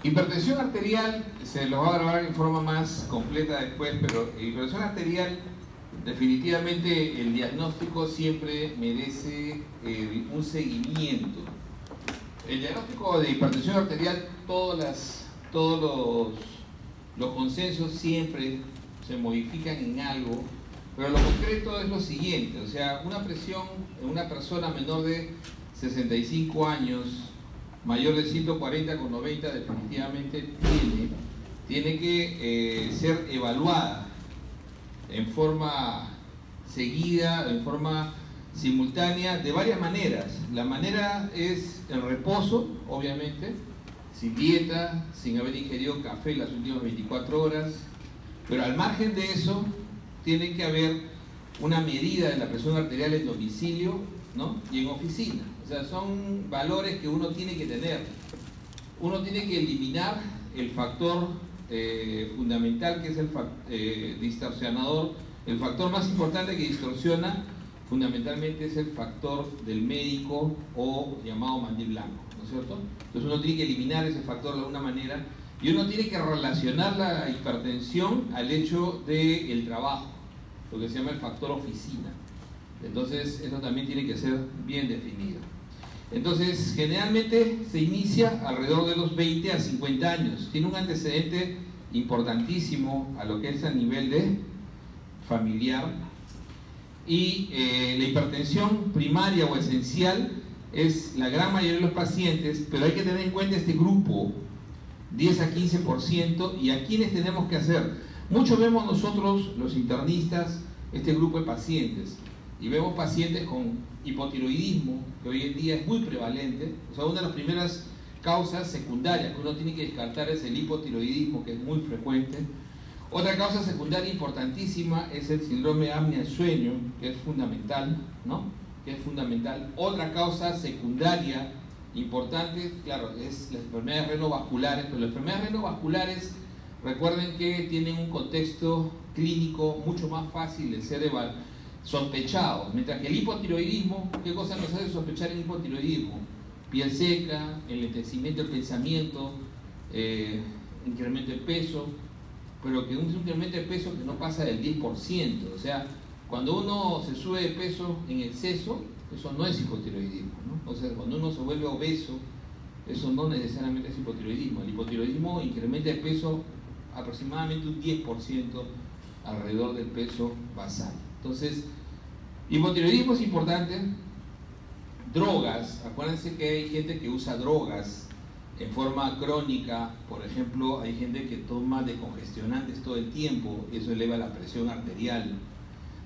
Hipertensión arterial, se los va a grabar en forma más completa después, pero hipertensión arterial, definitivamente el diagnóstico siempre merece un seguimiento. El diagnóstico de hipertensión arterial, todos los consensos siempre se modifican en algo, pero lo concreto es lo siguiente, o sea, una presión en una persona menor de 65 años, mayor de 140/90 definitivamente tiene que ser evaluada en forma seguida, en forma simultánea, de varias maneras. La manera es el reposo, obviamente, sin dieta, sin haber ingerido café las últimas 24 horas, pero al margen de eso, tiene que haber una medida de la presión arterial en domicilio, ¿no? Y en oficina. O sea, son valores que uno tiene que tener. Uno tiene que eliminar el factor fundamental, que es el distorsionador. El factor más importante que distorsiona fundamentalmente es el factor del médico o llamado mandil blanco, ¿no es cierto? Entonces uno tiene que eliminar ese factor de alguna manera y uno tiene que relacionar la hipertensión al hecho del trabajo, lo que se llama el factor oficina. Entonces eso también tiene que ser bien definido. Entonces generalmente se inicia alrededor de los 20 a 50 años. Tiene un antecedente importantísimo a lo que es a nivel de familiar. Y la hipertensión primaria o esencial es la gran mayoría de los pacientes, pero hay que tener en cuenta este grupo, 10 a 15%, y a quienes tenemos que hacer. Muchos vemos nosotros, los internistas, este grupo de pacientes, y vemos pacientes con hipotiroidismo, que hoy en día es muy prevalente. O sea, una de las primeras causas secundarias que uno tiene que descartar es el hipotiroidismo, que es muy frecuente. Otra causa secundaria importantísima es el síndrome de apnea del sueño, que es fundamental, ¿no? Que es fundamental. Otra causa secundaria importante, claro, es las enfermedades renovasculares, pero las enfermedades renovasculares, recuerden que tienen un contexto clínico mucho más fácil de ser sospechado, mientras que el hipotiroidismo, ¿qué cosa nos hace sospechar el hipotiroidismo? Piel seca, enlentecimiento del pensamiento, incremento de peso, pero que un incremento de peso que no pasa del 10%, o sea, cuando uno se sube de peso en exceso, eso no es hipotiroidismo, ¿no? O sea, cuando uno se vuelve obeso, eso no necesariamente es hipotiroidismo. El hipotiroidismo incrementa de peso aproximadamente un 10% alrededor del peso basal. Entonces, hipotiroidismo es importante. Drogas, acuérdense que hay gente que usa drogas en forma crónica. Por ejemplo, hay gente que toma descongestionantes todo el tiempo, eso eleva la presión arterial.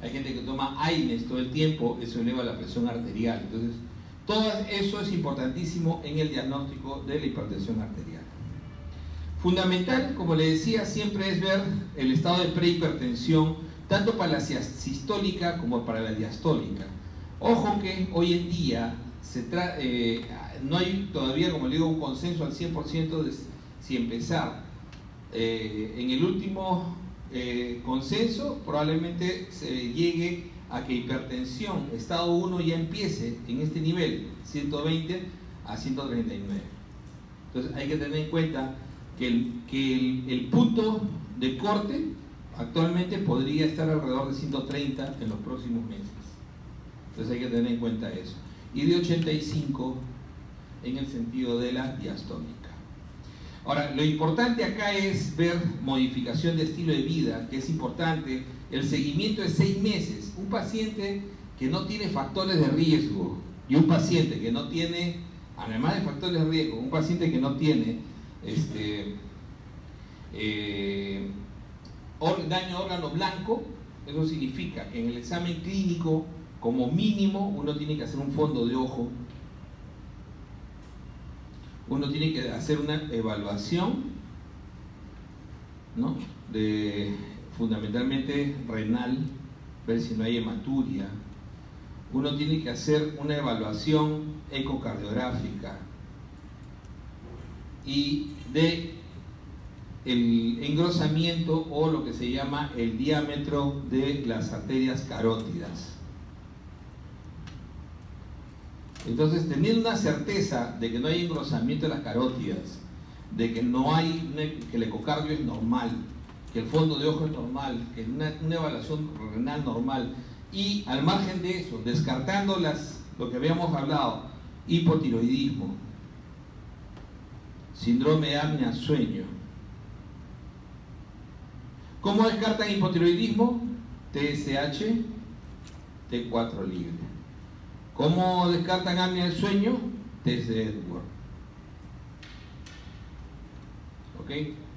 Hay gente que toma AINES todo el tiempo, eso eleva la presión arterial. Entonces, todo eso es importantísimo en el diagnóstico de la hipertensión arterial. Fundamental, como le decía, siempre es ver el estado de prehipertensión, tanto para la sistólica como para la diastólica. Ojo que hoy en día no hay todavía, como le digo, un consenso al 100% de si empezar. En el último consenso probablemente se llegue a que hipertensión estado 1 ya empiece en este nivel, 120 a 139. Entonces hay que tener en cuenta que el punto de corte actualmente podría estar alrededor de 130 en los próximos meses. Entonces hay que tener en cuenta eso. Y de 85 en el sentido de la diastólica. Ahora, lo importante acá es ver modificación de estilo de vida, que es importante. El seguimiento de 6 meses. Un paciente que no tiene factores de riesgo y un paciente que no tiene, además de factores de riesgo, un paciente que no tiene daño de órgano blanco, eso significa que en el examen clínico, como mínimo, uno tiene que hacer un fondo de ojo, uno tiene que hacer una evaluación, ¿no? Fundamentalmente renal, ver si no hay hematuria, uno tiene que hacer una evaluación ecocardiográfica y de el engrosamiento o lo que se llama el diámetro de las arterias carótidas. Entonces, teniendo una certeza de que no hay engrosamiento de las carótidas, de que que el ecocardio es normal, que el fondo de ojo es normal, que una evaluación renal normal, y al margen de eso, descartando lo que habíamos hablado, hipotiroidismo, síndrome de apnea sueño. ¿Cómo descartan hipotiroidismo? TSH, T4 libre. ¿Cómo descartan apnea del sueño? Test de Edwards. ¿Ok?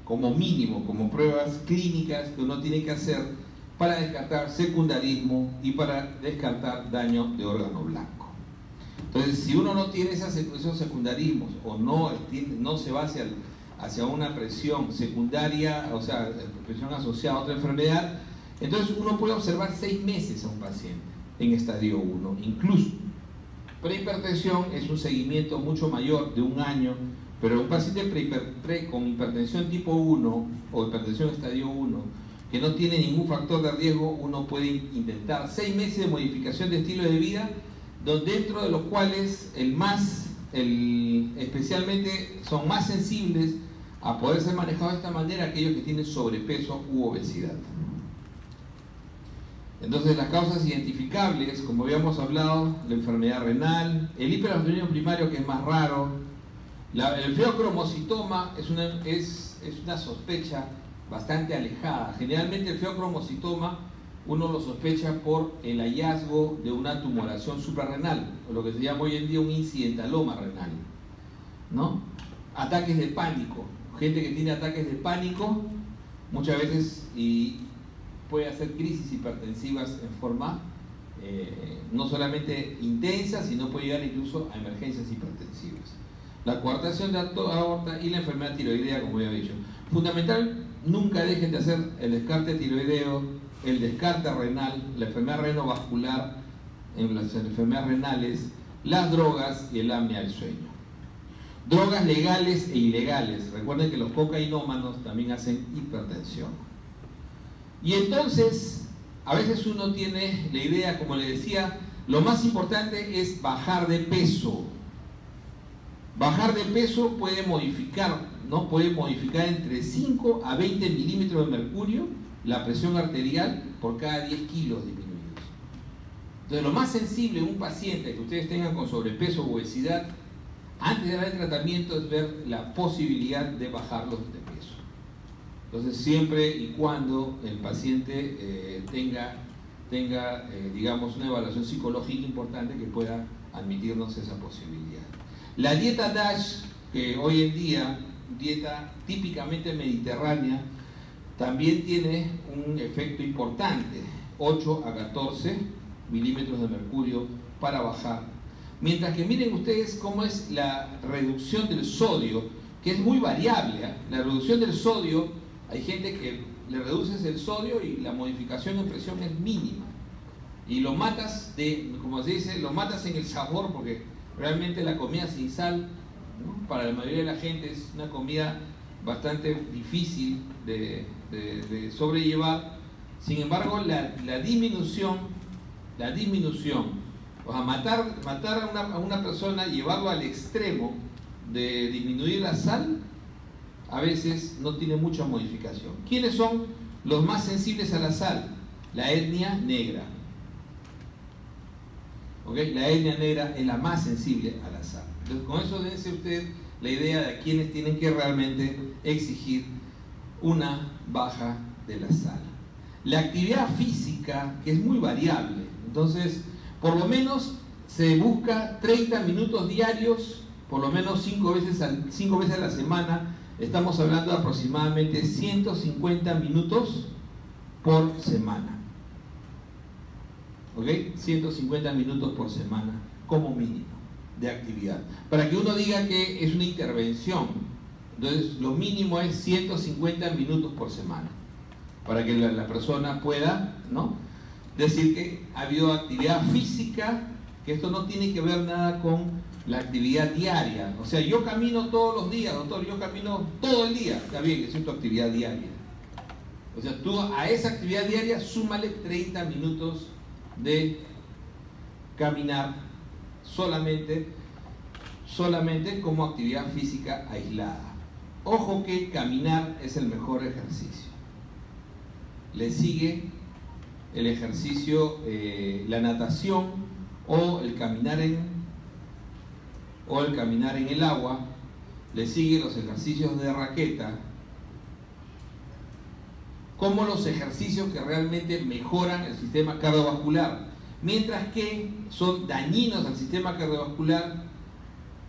Como mínimo, como pruebas clínicas que uno tiene que hacer para descartar secundarismo y para descartar daño de órgano blanco. Entonces, si uno no tiene esos secundarismos o no se va hacia una presión secundaria, o sea, presión asociada a otra enfermedad, entonces uno puede observar 6 meses a un paciente en estadio 1, incluso. Pero hipertensión es un seguimiento mucho mayor, de 1 año, pero un paciente con hipertensión tipo 1 o hipertensión estadio 1, que no tiene ningún factor de riesgo, uno puede intentar 6 meses de modificación de estilo de vida, dentro de los cuales especialmente son más sensibles a poder ser manejados de esta manera aquellos que tienen sobrepeso u obesidad. Entonces, las causas identificables, como habíamos hablado, la enfermedad renal, el hiperaldosteronismo primario, que es más raro, el feocromocitoma es una sospecha bastante alejada. Generalmente el feocromocitoma uno lo sospecha por el hallazgo de una tumoración suprarrenal, o lo que se llama hoy en día un incidentaloma renal, ¿no? Ataques de pánico, gente que tiene ataques de pánico muchas veces y puede hacer crisis hipertensivas en forma no solamente intensa, sino puede llegar incluso a emergencias hipertensivas. La coartación de aorta y la enfermedad tiroidea, como ya he dicho. Fundamental, nunca dejen de hacer el descarte tiroideo, el descarte renal, la enfermedad renovascular, en las enfermedades renales, las drogas y el apnea del sueño. Drogas legales e ilegales. Recuerden que los cocainómanos también hacen hipertensión. Y entonces, a veces uno tiene la idea, como le decía, lo más importante es bajar de peso. Bajar de peso puede modificar, ¿no? Puede modificar entre 5 a 20 milímetros de mercurio la presión arterial por cada 10 kilos disminuidos. Entonces, lo más sensible en un paciente que ustedes tengan con sobrepeso o obesidad, antes de dar el tratamiento, es ver la posibilidad de bajarlos de peso. Entonces, siempre y cuando el paciente tenga digamos, una evaluación psicológica importante que pueda admitirnos esa posibilidad. La dieta DASH, que hoy en día, dieta típicamente mediterránea, también tiene un efecto importante, 8 a 14 milímetros de mercurio para bajar. Mientras que miren ustedes cómo es la reducción del sodio, que es muy variable, ¿eh? La reducción del sodio, hay gente que le reduces el sodio y la modificación en presión es mínima. Y lo matas como se dice, lo matas en el sabor, porque realmente la comida sin sal, ¿no? Para la mayoría de la gente es una comida bastante difícil de sobrellevar. Sin embargo, la disminución, o sea, matar a una persona, llevarlo al extremo de disminuir la sal, a veces no tiene mucha modificación. ¿Quiénes son los más sensibles a la sal? La etnia negra. ¿Okay? La etnia negra es la más sensible a la sal. Entonces, con eso dense usted la idea de quienes tienen que realmente exigir una baja de la sal. La actividad física, que es muy variable, entonces, por lo menos se busca 30 minutos diarios, por lo menos 5 veces a la semana. Estamos hablando de aproximadamente 150 minutos por semana. ¿Ok? 150 minutos por semana como mínimo de actividad. Para que uno diga que es una intervención, entonces lo mínimo es 150 minutos por semana. Para que la persona pueda, ¿no?, decir que ha habido actividad física, que esto no tiene que ver nada con la actividad diaria. O sea, yo camino todos los días, doctor, yo camino todo el día. Está bien, es tu actividad diaria. O sea, tú a esa actividad diaria súmale 30 minutos de caminar solamente como actividad física aislada. Ojo que caminar es el mejor ejercicio. Le sigue el ejercicio, la natación o el caminar en el agua. Le sigue los ejercicios de raqueta, como los ejercicios que realmente mejoran el sistema cardiovascular, mientras que son dañinos al sistema cardiovascular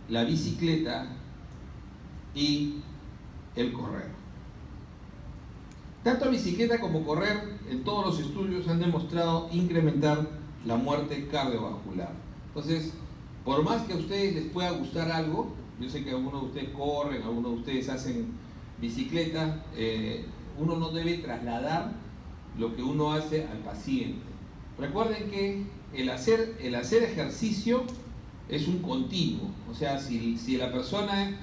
la bicicleta y el correr. Tanto bicicleta como correr en todos los estudios han demostrado incrementar la muerte cardiovascular. Entonces, por más que a ustedes les pueda gustar algo, yo sé que algunos de ustedes corren, algunos de ustedes hacen bicicleta, uno no debe trasladar lo que uno hace al paciente. Recuerden que el hacer ejercicio es un continuo. O sea, si la persona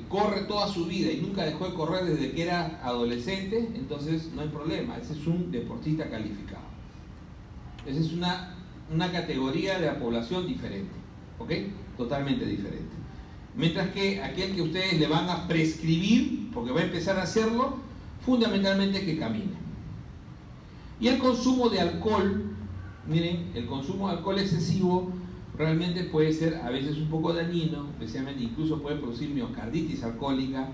corre toda su vida y nunca dejó de correr desde que era adolescente, entonces no hay problema, ese es un deportista calificado. Esa es una categoría de la población diferente, ¿ok? Totalmente diferente. Mientras que aquel que ustedes le van a prescribir, porque va a empezar a hacerlo, fundamentalmente que camine. Y el consumo de alcohol, miren, el consumo de alcohol excesivo realmente puede ser a veces un poco dañino, especialmente incluso puede producir miocarditis alcohólica,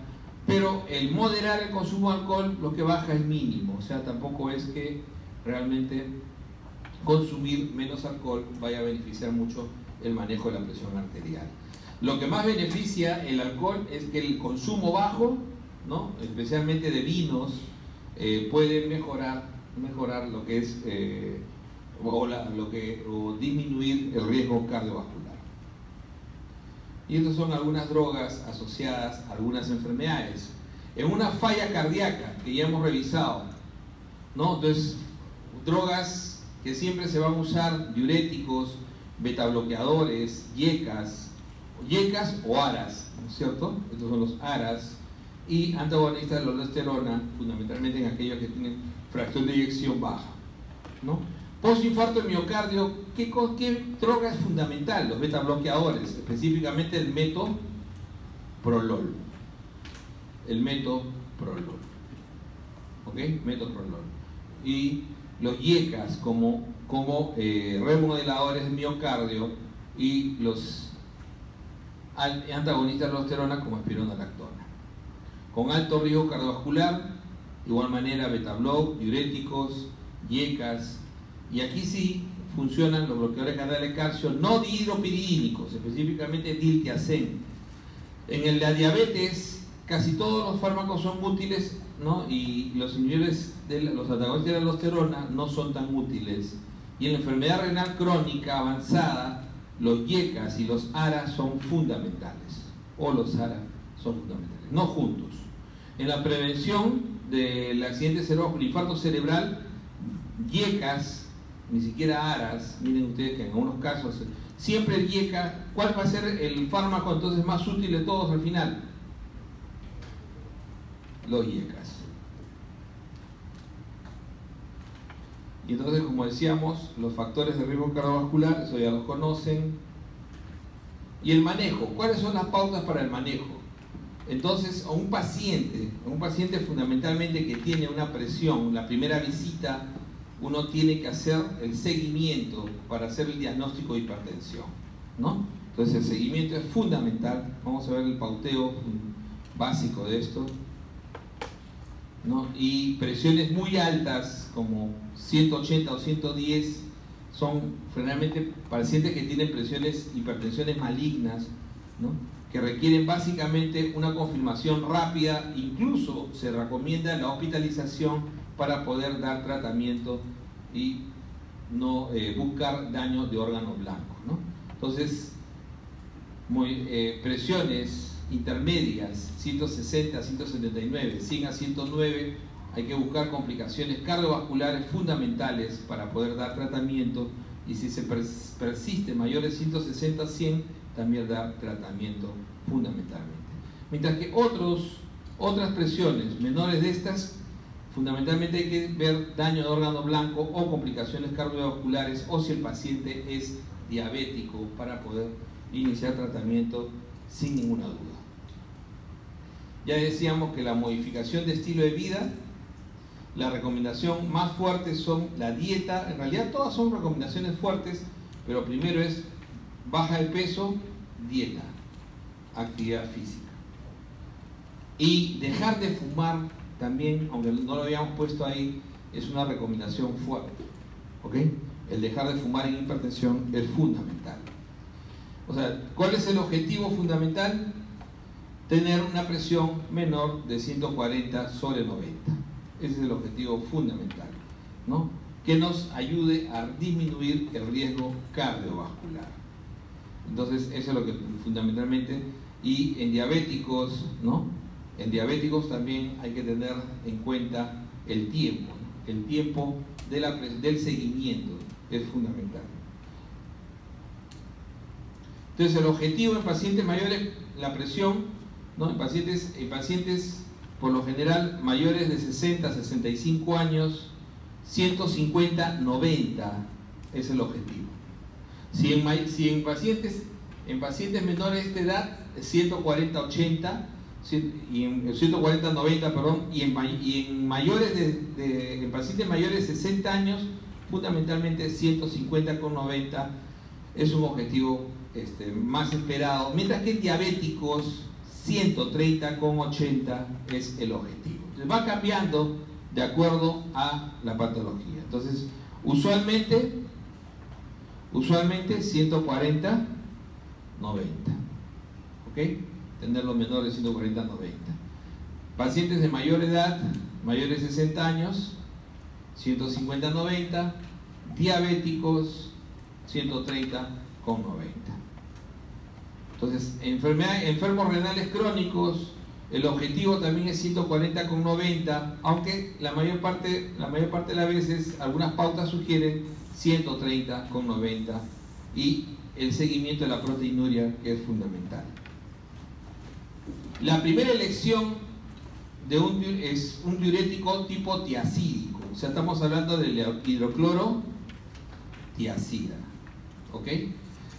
pero el moderar el consumo de alcohol lo que baja es mínimo, o sea, tampoco es que realmente consumir menos alcohol vaya a beneficiar mucho el manejo de la presión arterial. Lo que más beneficia el alcohol es que el consumo bajo, ¿no?, especialmente de vinos, puede mejorar lo que es o disminuir el riesgo cardiovascular. Y estas son algunas drogas asociadas a algunas enfermedades. En una falla cardíaca que ya hemos revisado, ¿no? Entonces, drogas que siempre se van a usar: diuréticos, betabloqueadores, yecas o ARAs, ¿no es cierto? Estos son los ARAs, y antagonistas de la aldosterona, fundamentalmente en aquellos que tienen fracción de eyección baja, ¿no? Postinfarto de miocardio, ¿qué droga es fundamental? Los betabloqueadores, específicamente el metoprolol. ¿Ok? Metoprolol. Y los yecas como remodeladores de miocardio, y los antagonistas de la aldosterona como espironolactona. Con alto riesgo cardiovascular, de igual manera betabloc, diuréticos, yecas. Y aquí sí funcionan los bloqueadores canales de calcio no dihidropiridínicos, específicamente diltiazem. En la diabetes, casi todos los fármacos son útiles, ¿no? Y los inhibidores los antagonistas de la aldosterona no son tan útiles. Y en la enfermedad renal crónica avanzada, los yecas y los ARA son fundamentales. O los ARA son fundamentales, no juntos. En la prevención del accidente cerebrovascular, infarto cerebral, yecas, ni siquiera ARAs. Miren ustedes que en algunos casos siempre el yeca. ¿Cuál va a ser el fármaco entonces más útil de todos al final? Los yecas. Y entonces, como decíamos, los factores de riesgo cardiovascular, eso ya los conocen. Y el manejo, ¿cuáles son las pautas para el manejo? Entonces, a un paciente fundamentalmente que tiene una presión, la primera visita, uno tiene que hacer el seguimiento para hacer el diagnóstico de hipertensión, ¿no? Entonces el seguimiento es fundamental. Vamos a ver el pauteo básico de esto, ¿no? Y presiones muy altas como 180 o 110 son generalmente pacientes que tienen hipertensiones malignas, ¿no?, que requieren básicamente una confirmación rápida. Incluso se recomienda la hospitalización para poder dar tratamiento y no buscar daño de órganos blancos, ¿no? Entonces, presiones intermedias, 160 a 179, 100 a 109, hay que buscar complicaciones cardiovasculares fundamentales para poder dar tratamiento, y si se persiste mayor de 160 a 100, también dar tratamiento fundamentalmente. Mientras que otras presiones menores de estas, fundamentalmente hay que ver daño de órgano blanco o complicaciones cardiovasculares, o si el paciente es diabético, para poder iniciar tratamiento sin ninguna duda. Ya decíamos que la modificación de estilo de vida, la recomendación más fuerte son la dieta. En realidad todas son recomendaciones fuertes, pero primero es baja de peso, dieta, actividad física. Y dejar de fumar también, aunque no lo habíamos puesto ahí, es una recomendación fuerte, ¿ok? El dejar de fumar en hipertensión es fundamental. O sea, ¿cuál es el objetivo fundamental? Tener una presión menor de 140/90. Ese es el objetivo fundamental, ¿no? Que nos ayude a disminuir el riesgo cardiovascular. Entonces, eso es lo que fundamentalmente. Y en diabéticos, ¿no? En diabéticos también hay que tener en cuenta el tiempo, ¿no? El tiempo del seguimiento es fundamental. Entonces, el objetivo en pacientes mayores, la presión, ¿no? En pacientes por lo general mayores de 60 a 65 años, 150/90 es el objetivo. Si en pacientes menores de esta edad, 140/80, y en 140/90, perdón, y en pacientes mayores de 60 años, fundamentalmente 150/90 es un objetivo más esperado, mientras que en diabéticos 130/80 es el objetivo. Entonces va cambiando de acuerdo a la patología. Entonces, usualmente 140/90, ¿ok? Tenerlo menor de 140/90. Pacientes de mayor edad, mayores de 60 años, 150/90. Diabéticos, 130/90. Entonces, enfermos renales crónicos, el objetivo también es 140/90, aunque la mayor parte de las veces algunas pautas sugieren 130/90, y el seguimiento de la proteinuria, que es fundamental. La primera elección es un diurético tipo tiacídico, o sea, estamos hablando del hidroclorotiacida, ¿ok?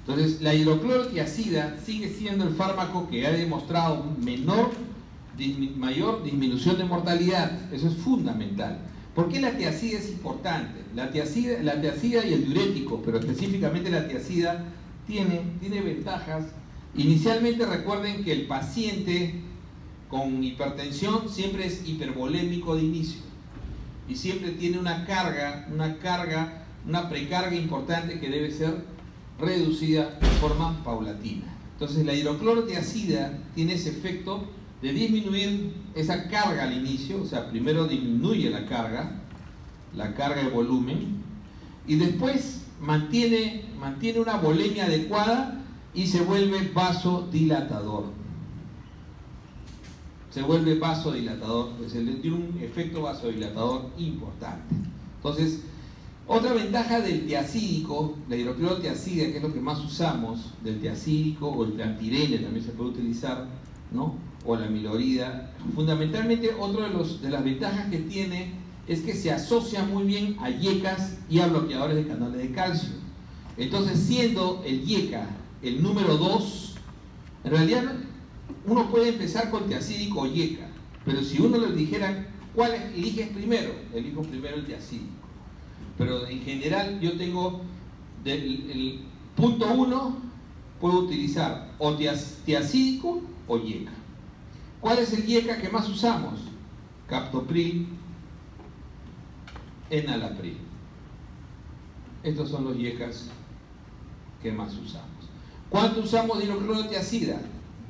Entonces, la hidroclorotiacida sigue siendo el fármaco que ha demostrado mayor disminución de mortalidad. Eso es fundamental. ¿Por qué la tiacida es importante? La tiacida y el diurético, pero específicamente la tiacida, tiene ventajas. Inicialmente, recuerden que el paciente con hipertensión siempre es hipervolémico de inicio y siempre tiene una precarga importante que debe ser reducida de forma paulatina. Entonces, la hidroclorotiacida tiene ese efecto de disminuir esa carga al inicio, o sea, primero disminuye la carga de volumen, y después mantiene una volemia adecuada y se vuelve vasodilatador. Tiene un efecto vasodilatador importante. Entonces, otra ventaja del tiacídico, la hidroclorotiacida, que es lo que más usamos, del tiacídico, o el plantirene también se puede utilizar, ¿no? O la amilorida. Fundamentalmente, otra de las ventajas que tiene es que se asocia muy bien a IECAs y a bloqueadores de canales de calcio. Entonces, siendo el IECA el número 2, en realidad uno puede empezar con tiacídico o IECA, pero si uno le dijera cuál eliges primero, elijo primero el tiacídico. Pero en general yo tengo el punto 1, puedo utilizar o tiacídico o IECA. ¿Cuál es el IECA que más usamos? Captopril, enalapril. Estos son los IECAs que más usamos. ¿Cuánto usamos de hidroclorotiacida?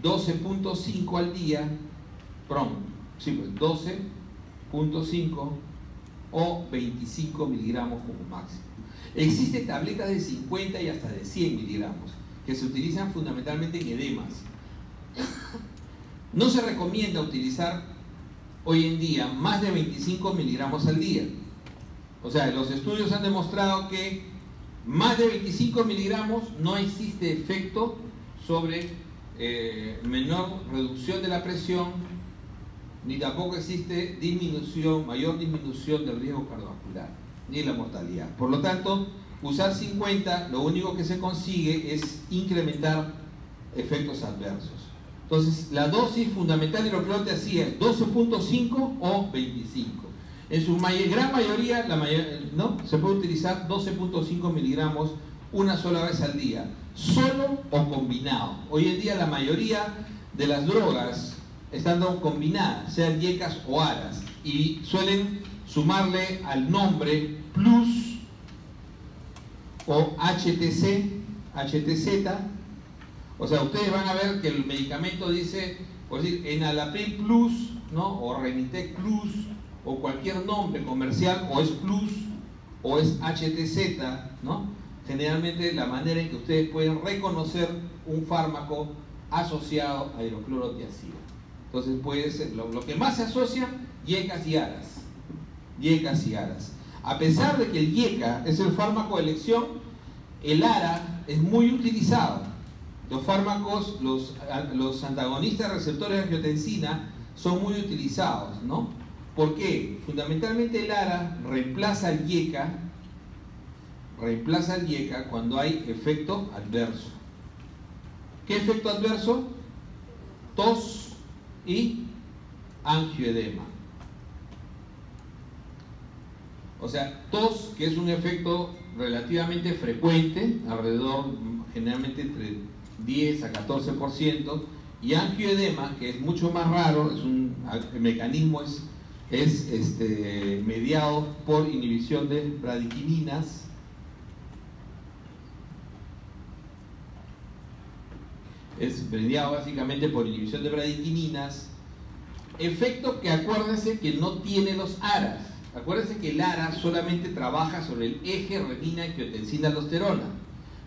12.5 al día, 12.5 o 25 miligramos como máximo. Existen tabletas de 50 y hasta de 100 miligramos que se utilizan fundamentalmente en edemas. No se recomienda utilizar hoy en día más de 25 miligramos al día. O sea, los estudios han demostrado que más de 25 miligramos no existe efecto sobre menor reducción de la presión, ni tampoco existe mayor disminución del riesgo cardiovascular, ni la mortalidad. Por lo tanto, usar 50, lo único que se consigue es incrementar efectos adversos. Entonces, la dosis fundamental de hidroclorotiazida es 12.5 o 25. En su gran mayoría, ¿no? Se puede utilizar 12.5 miligramos una sola vez al día, solo o combinado. Hoy en día la mayoría de las drogas están combinadas, sean yecas o aras, y suelen sumarle al nombre plus o HTC, HTZ. O sea, ustedes van a ver que el medicamento dice, por decir, Enalapril Plus, ¿no? O Renitec Plus, o cualquier nombre comercial, o es Plus, o es HTZ, ¿no? Generalmente la manera en que ustedes pueden reconocer un fármaco asociado a hidroclorotiazida. Entonces puede ser, lo que más se asocia, yecas y aras. Yecas y aras. A pesar de que el yeca es el fármaco de elección, el ara es muy utilizado. Los fármacos, los antagonistas receptores de angiotensina son muy utilizados, ¿no? ¿Por qué? Fundamentalmente el ARA reemplaza al YECA cuando hay efecto adverso. ¿Qué efecto adverso? Tos y angioedema. O sea, tos, que es un efecto relativamente frecuente, alrededor, generalmente entre 10 a 14%, y angioedema, que es mucho más raro, el mecanismo es mediado por inhibición de bradikininas. Es mediado básicamente por inhibición de bradikininas, efecto que acuérdense que no tiene los ARAs. Acuérdense que el ARA solamente trabaja sobre el eje renina-angiotensina-aldosterona,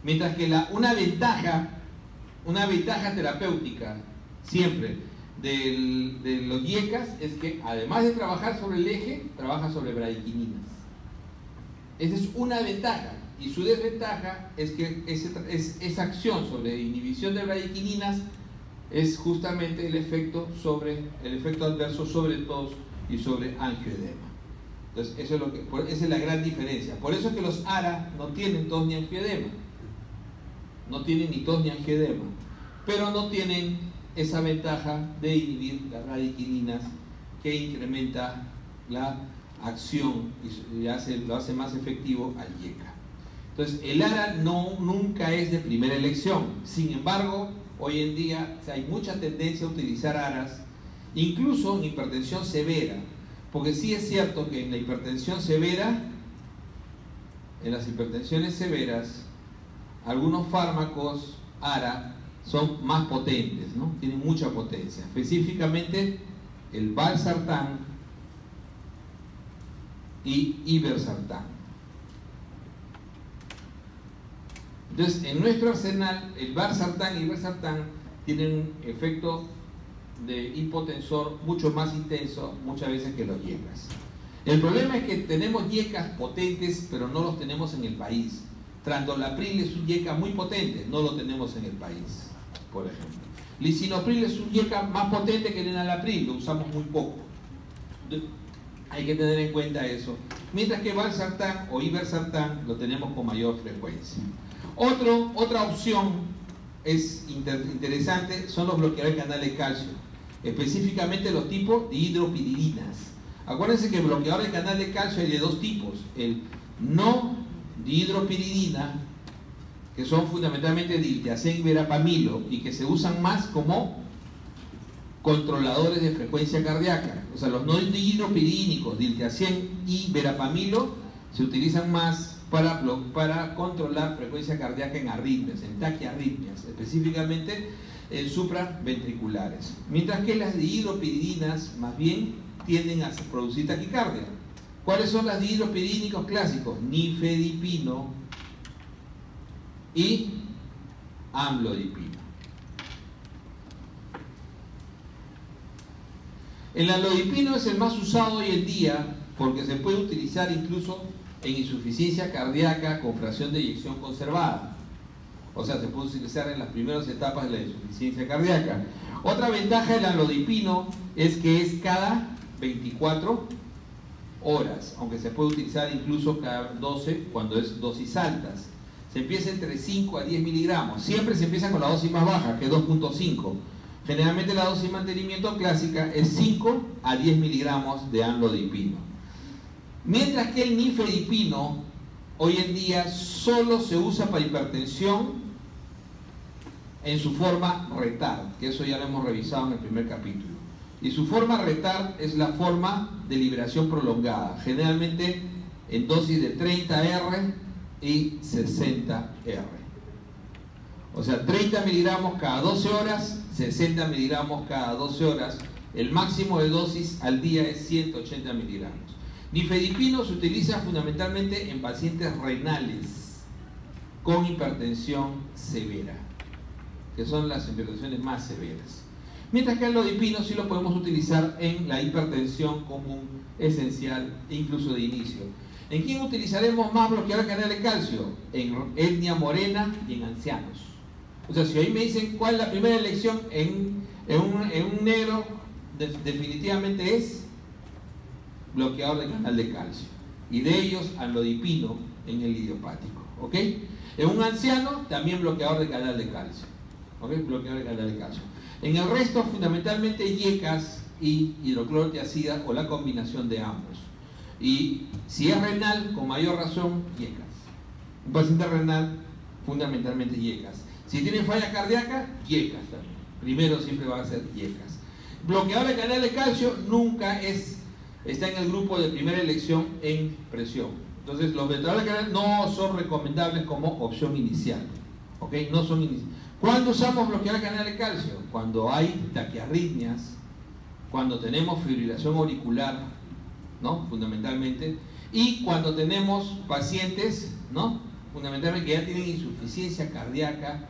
mientras que una ventaja terapéutica siempre de los yecas es que además de trabajar sobre el eje, trabaja sobre bradikininas. Esa es una ventaja, y su desventaja es que esa acción sobre inhibición de bradikininas es justamente el efecto adverso sobre tos y sobre angioedema. Entonces, esa es la gran diferencia. Por eso es que los ARA no tienen tos ni angioedema. No tienen ni tos ni angioedema, pero no tienen esa ventaja de inhibir las bradikininas, que incrementa la acción y lo hace más efectivo al YECA. Entonces, el ARA nunca es de primera elección. Sin embargo, hoy en día hay mucha tendencia a utilizar ARAs, incluso en hipertensión severa, porque sí es cierto que en la hipertensión severa, en las hipertensiones severas, algunos fármacos ARA son más potentes, ¿no? Tienen mucha potencia. Específicamente el valsartán y irbesartán. Entonces, en nuestro arsenal, el valsartán y irbesartán tienen un efecto de hipotensor mucho más intenso muchas veces que los yecas. El problema es que tenemos yecas potentes, pero no los tenemos en el país. Trandolapril es un yeca muy potente, no lo tenemos en el país, por ejemplo. Lisinopril es un yeca más potente que el enalapril, lo usamos muy poco. Hay que tener en cuenta eso. Mientras que valsartán o irbesartán lo tenemos con mayor frecuencia. Otra opción interesante son los bloqueadores de canal de calcio, específicamente los tipos de hidropiridinas. Acuérdense que el bloqueador de canal de calcio hay de dos tipos: el no dihidropiridina, que son fundamentalmente diltiazem y verapamilo, y que se usan más como controladores de frecuencia cardíaca. O sea, los no dihidropiridínicos, diltiazem y verapamilo, se utilizan más para controlar frecuencia cardíaca en arritmias, en taquiarritmias, específicamente en supraventriculares. Mientras que las dihidropiridinas más bien tienden a producir taquicardia. ¿Cuáles son las dihidropiridínicos clásicos? Nifedipino y amlodipino. El amlodipino es el más usado hoy en día porque se puede utilizar incluso en insuficiencia cardíaca con fracción de eyección conservada. O sea, se puede utilizar en las primeras etapas de la insuficiencia cardíaca. Otra ventaja del amlodipino es que es cada 24 horas, aunque se puede utilizar incluso cada 12 cuando es dosis altas. Se empieza entre 5 a 10 miligramos. Siempre se empieza con la dosis más baja, que es 2.5. Generalmente la dosis de mantenimiento clásica es 5 a 10 miligramos de amlodipino. Mientras que el nifedipino hoy en día solo se usa para hipertensión en su forma retard, que eso ya lo hemos revisado en el primer capítulo. Y su forma retard es la forma de liberación prolongada, generalmente en dosis de 30R y 60R. O sea, 30 miligramos cada 12 horas, 60 miligramos cada 12 horas. El máximo de dosis al día es 180 miligramos. Nifedipino se utiliza fundamentalmente en pacientes renales con hipertensión severa, que son las hipertensiones más severas. Mientras que el amlodipino sí lo podemos utilizar en la hipertensión común, esencial e incluso de inicio. ¿En quién utilizaremos más bloqueador de canal de calcio? En etnia morena y en ancianos. O sea, si ahí me dicen cuál es la primera elección en un negro, definitivamente es bloqueador de canal de calcio. Y de ellos, amlodipino en el idiopático. ¿Ok? En un anciano, también bloqueador de canal de calcio. ¿Ok? Bloqueador de canal de calcio. En el resto, fundamentalmente, IECAS y hidroclorotiazida o la combinación de ambos. Y si es renal, con mayor razón, IECAS. Un paciente renal, fundamentalmente IECAS. Si tiene falla cardíaca, IECAS también. Primero siempre va a ser IECAS. Bloqueador de canal de calcio nunca está en el grupo de primera elección en presión. Entonces, los bloqueadores de canal no son recomendables como opción inicial. ¿Ok? No son iniciales. ¿Cuándo usamos bloqueador de canal de calcio? Cuando hay taquiarritmias, cuando tenemos fibrilación auricular, ¿no? Fundamentalmente, y cuando tenemos pacientes, ¿no? Fundamentalmente que ya tienen insuficiencia cardíaca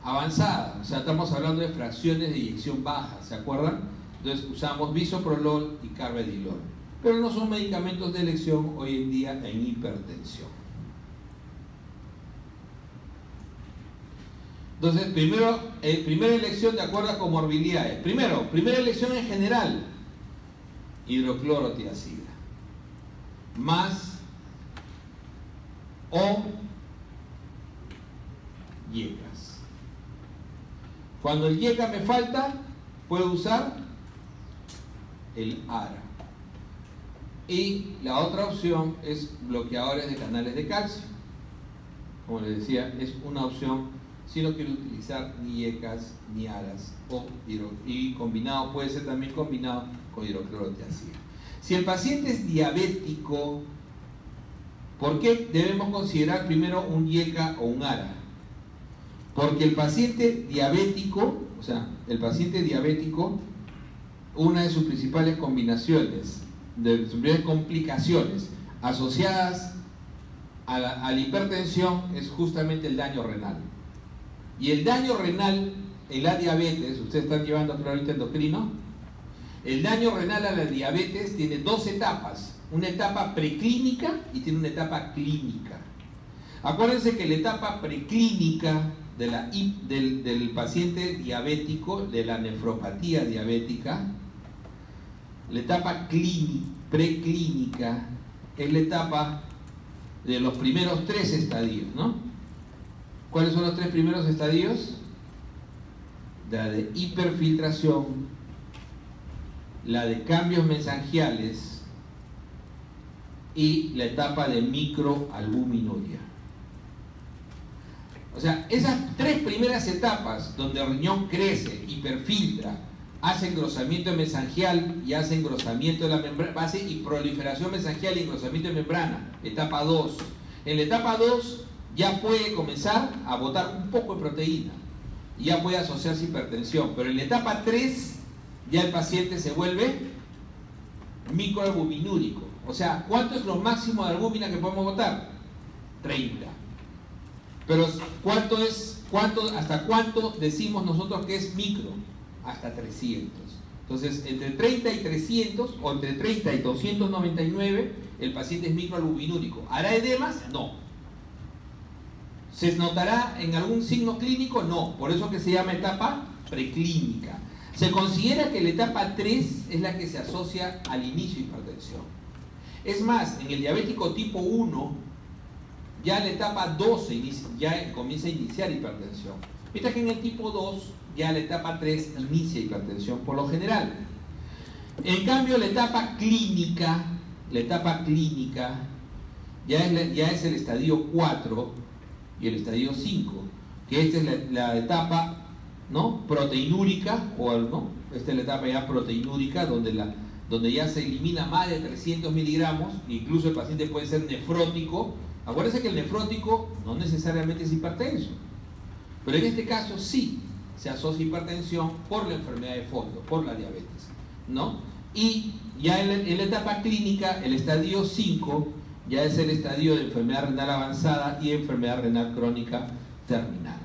avanzada. O sea, estamos hablando de fracciones de eyección baja, ¿se acuerdan? Entonces usamos bisoprolol y carvedilol. Pero no son medicamentos de elección hoy en día en hipertensión. Entonces, primera elección de acuerdo a comorbilidades. Primera elección en general, hidroclorotiazida. Más o IECAS. Cuando el IECA me falta, puedo usar el ARA. Y la otra opción es bloqueadores de canales de calcio. Como les decía, es una opción si no quiero utilizar ni IECAS ni ARAS y combinado, puede ser también combinado con hidroclorotiazida. Si el paciente es diabético, ¿por qué debemos considerar primero un IECA o un ARA? Porque el paciente diabético, una de sus principales combinaciones, de sus principales complicaciones asociadas a la hipertensión es justamente el daño renal. Y el daño renal en la diabetes, ustedes están llevando ahorita endocrino, el daño renal a la diabetes tiene dos etapas, una etapa preclínica y tiene una etapa clínica. Acuérdense que la etapa preclínica del paciente diabético, de la nefropatía diabética, la etapa preclínica es la etapa de los primeros 3 estadios, ¿no? ¿Cuáles son los 3 primeros estadios? La de hiperfiltración, la de cambios mesangiales y la etapa de microalbuminuria. O sea, esas 3 primeras etapas donde el riñón crece, hiperfiltra, hace engrosamiento mesangial y hace engrosamiento de la membrana, base y proliferación mesangial y engrosamiento de membrana, etapa 2. En la etapa 2 ya puede comenzar a botar un poco de proteína y ya puede asociarse hipertensión, pero en la etapa 3 ya el paciente se vuelve microalbuminúrico. O sea, ¿cuánto es lo máximo de albúmina que podemos botar? 30. Pero ¿hasta cuánto decimos nosotros que es micro? Hasta 300. Entonces, entre 30 y 300 o entre 30 y 299 el paciente es microalbuminúrico. ¿Hará edemas? No. ¿Se notará en algún signo clínico? No, por eso que se llama etapa preclínica. Se considera que la etapa 3 es la que se asocia al inicio de hipertensión. Es más, en el diabético tipo 1, ya la etapa 2 ya comienza a iniciar hipertensión. Mientras que en el tipo 2 ya la etapa 3 inicia hipertensión por lo general. En cambio, la etapa clínica ya es el estadio 4 y el estadio 5, que esta es la etapa, ¿no?, proteinúrica, ¿no? Esta es la etapa ya proteinúrica, donde ya se elimina más de 300 miligramos, incluso el paciente puede ser nefrótico. Acuérdense que el nefrótico no necesariamente es hipertenso, pero en este caso sí se asocia hipertensión por la enfermedad de fondo, por la diabetes, ¿no? Y ya en la etapa clínica, el estadio 5 ya es el estadio de enfermedad renal avanzada y enfermedad renal crónica terminal.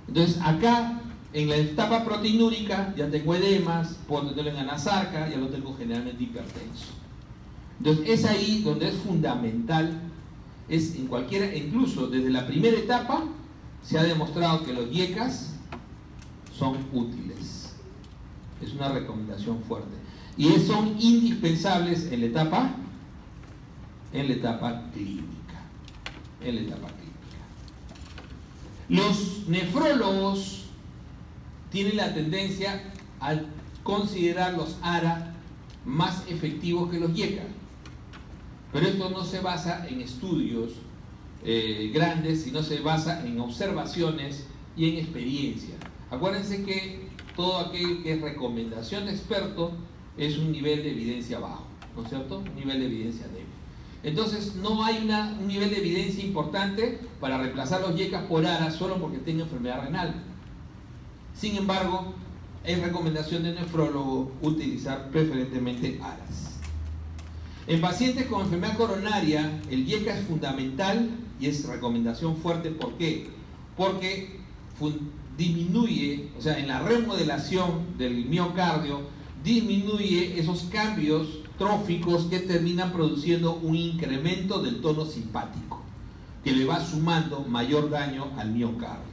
Entonces acá, en la etapa proteinúrica, ya tengo edemas, puedo tenerlo en anasarca, ya lo tengo generalmente hipertenso. Entonces es ahí donde es fundamental, es en cualquiera, incluso desde la primera etapa, se ha demostrado que los IECAS son útiles. Es una recomendación fuerte. Y son indispensables en la etapa clínica. Los nefrólogos tienen la tendencia a considerar los ARA más efectivos que los IECA, pero esto no se basa en estudios grandes, sino se basa en observaciones y en experiencia. Acuérdense que todo aquello que es recomendación de experto es un nivel de evidencia bajo, ¿no es cierto? Un nivel de evidencia débil. Entonces no hay un nivel de evidencia importante para reemplazar los IECA por ARA solo porque tenga enfermedad renal. Sin embargo, es recomendación de nefrólogo utilizar preferentemente ARAS. En pacientes con enfermedad coronaria, el IECA es fundamental y es recomendación fuerte. ¿Por qué? Porque disminuye, o sea, en la remodelación del miocardio, disminuye esos cambios tróficos que terminan produciendo un incremento del tono simpático, que le va sumando mayor daño al miocardio,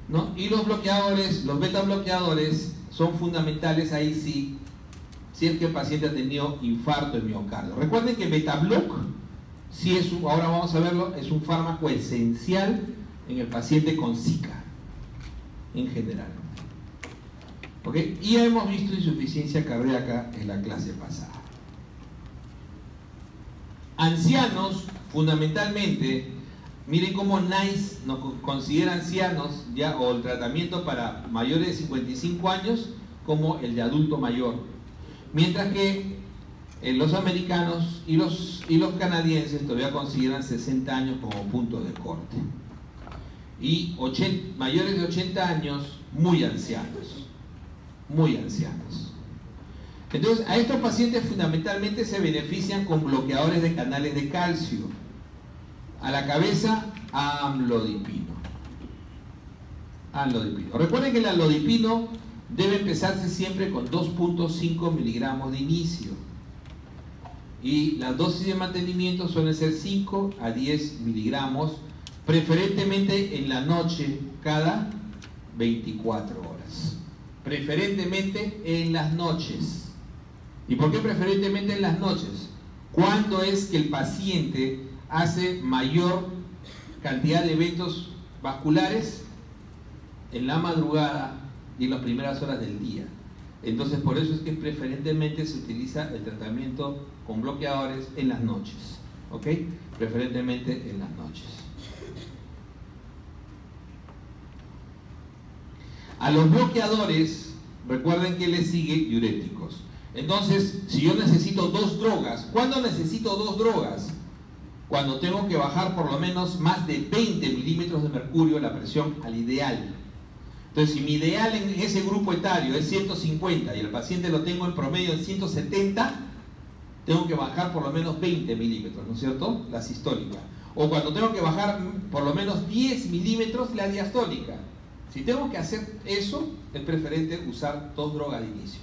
¿no? Y los bloqueadores, los beta bloqueadores, son fundamentales ahí sí, si es que el paciente ha tenido infarto de miocardio. Recuerden que beta block, sí es ahora vamos a verlo, es un fármaco esencial en el paciente con Zika, en general. ¿Okay? Y hemos visto insuficiencia cardíaca en la clase pasada. Ancianos, fundamentalmente, miren cómo NICE nos considera ancianos ya, o el tratamiento para mayores de 55 años como el de adulto mayor, mientras que los americanos y los canadienses todavía consideran 60 años como punto de corte, y mayores de 80 años muy ancianos. Entonces, a estos pacientes fundamentalmente se benefician con bloqueadores de canales de calcio. A la cabeza, amlodipino. Recuerden que el amlodipino debe empezarse siempre con 2.5 miligramos de inicio. Y las dosis de mantenimiento suelen ser 5 a 10 miligramos, preferentemente en la noche, cada 24 horas. Preferentemente en las noches. ¿Y por qué preferentemente en las noches? ¿Cuándo es que el paciente hace mayor cantidad de eventos vasculares? En la madrugada y en las primeras horas del día. Entonces, por eso es que preferentemente se utiliza el tratamiento con bloqueadores en las noches. ¿Ok? Preferentemente en las noches. A los bloqueadores, recuerden que les sigue diuréticos. Entonces, si yo necesito dos drogas, ¿cuándo necesito dos drogas? Cuando tengo que bajar por lo menos más de 20 milímetros de mercurio la presión al ideal. Entonces, si mi ideal en ese grupo etario es 150 y el paciente lo tengo en promedio en 170, tengo que bajar por lo menos 20 milímetros, ¿no es cierto? La sistólica. O cuando tengo que bajar por lo menos 10 milímetros la diastólica. Si tengo que hacer eso, es preferente usar dos drogas de inicio.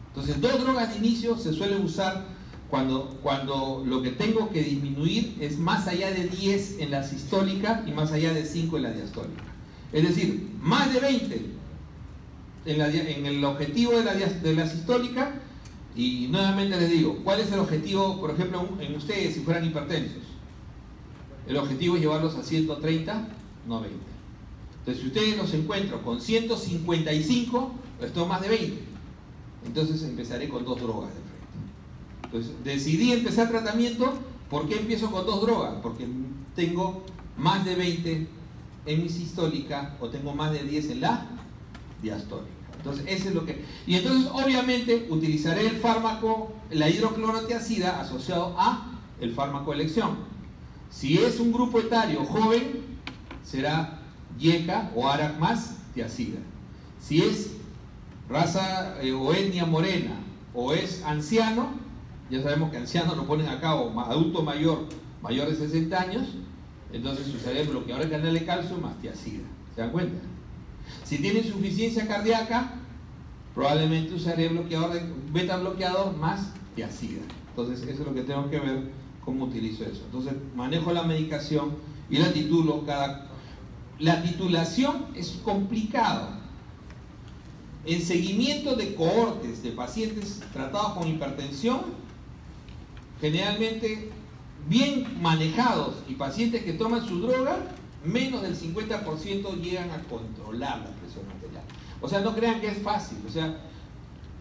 Entonces, dos drogas de inicio se suelen usar cuando lo que tengo que disminuir es más allá de 10 en la sistólica y más allá de 5 en la diastólica. Es decir, más de 20 en el objetivo de la sistólica. Y nuevamente les digo, ¿cuál es el objetivo, por ejemplo, en ustedes si fueran hipertensos? El objetivo es llevarlos a 130, no 20. Entonces, si ustedes los encuentro con 155, les tomo más de 20. Entonces empezaré con 2 drogas de frente. Entonces, decidí empezar tratamiento. ¿Por qué empiezo con 2 drogas? Porque tengo más de 20 en mi sistólica o tengo más de 10 en la diastólica. Entonces, eso es lo que... Y entonces, obviamente, utilizaré el fármaco, la hidroclorotiazida, asociado a el fármaco de elección. Si es un grupo etario joven, será YECA o ARAC más tiazida. Si es raza o etnia morena o es anciano, ya sabemos que anciano lo ponen acá, o adulto mayor de 60 años, entonces usaré bloqueador de canal de calcio más tiazida. ¿Se dan cuenta? Si tiene insuficiencia cardíaca, probablemente usaré bloqueador de beta bloqueador más tiazida. Entonces eso es lo que tengo que ver cómo utilizo eso. Entonces manejo la medicación y la titulo La titulación es complicado. En seguimiento de cohortes de pacientes tratados con hipertensión, generalmente bien manejados y pacientes que toman su droga, menos del 50% llegan a controlar la presión arterial. O sea, no crean que es fácil. O sea,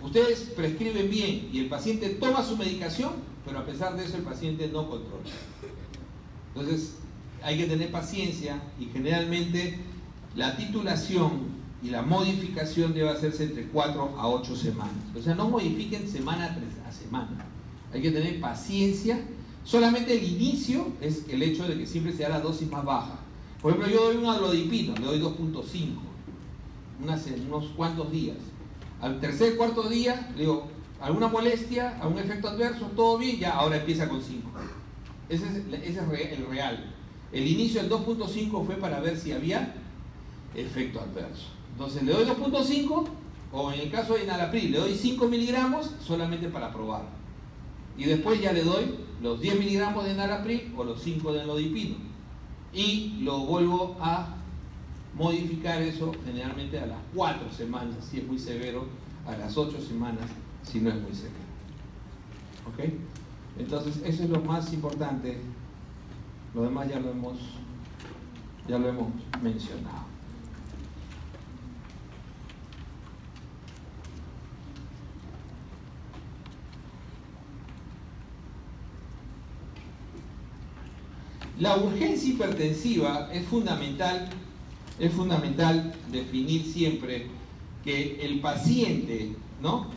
ustedes prescriben bien y el paciente toma su medicación, pero a pesar de eso el paciente no controla. Entonces, hay que tener paciencia y generalmente la titulación y la modificación debe hacerse entre 4 a 8 semanas. O sea, no modifiquen semana a semana. Hay que tener paciencia. Solamente el inicio es el hecho de que siempre sea la dosis más baja. Por ejemplo, yo doy un alodipino, le doy 2.5, unos cuantos días. Al tercer, cuarto día, le digo, ¿alguna molestia? ¿Algún efecto adverso? ¿Todo bien? Ya, ahora empieza con 5. Ese es el real. El inicio del 2.5 fue para ver si había efecto adverso. Entonces le doy 2.5, o en el caso de enalapril, le doy 5 miligramos solamente para probar. Y después ya le doy los 10 miligramos de enalapril o los 5 de enalodipino. Y lo vuelvo a modificar eso generalmente a las 4 semanas, si es muy severo, a las 8 semanas, si no es muy severo. ¿Ok? Entonces, eso es lo más importante. Lo demás ya lo hemos mencionado. La urgencia hipertensiva es fundamental definir siempre que el paciente, ¿no?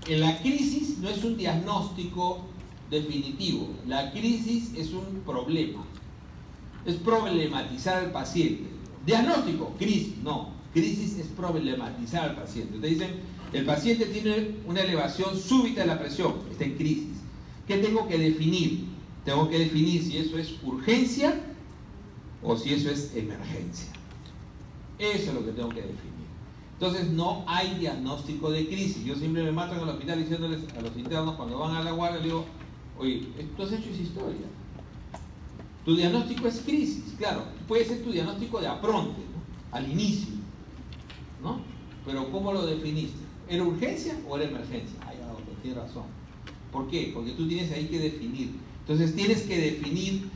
En la crisis no es un diagnóstico definitivo. La crisis es un problema. Es problematizar al paciente. Diagnóstico, crisis, no. Crisis es problematizar al paciente. Te dicen, el paciente tiene una elevación súbita de la presión, está en crisis. ¿Qué tengo que definir? Tengo que definir si eso es urgencia o si eso es emergencia. Eso es lo que tengo que definir. Entonces no hay diagnóstico de crisis. Yo siempre me mato en el hospital diciéndoles a los internos cuando van a la guardia, les digo, oye, tú has hecho esa historia. Tu diagnóstico es crisis, claro. Puede ser tu diagnóstico de apronte, ¿no? Al inicio, ¿no? Pero ¿cómo lo definiste? ¿Era urgencia o era emergencia? Ay, doctor, tienes razón. ¿Por qué? Porque tú tienes ahí que definir. Entonces tienes que definir,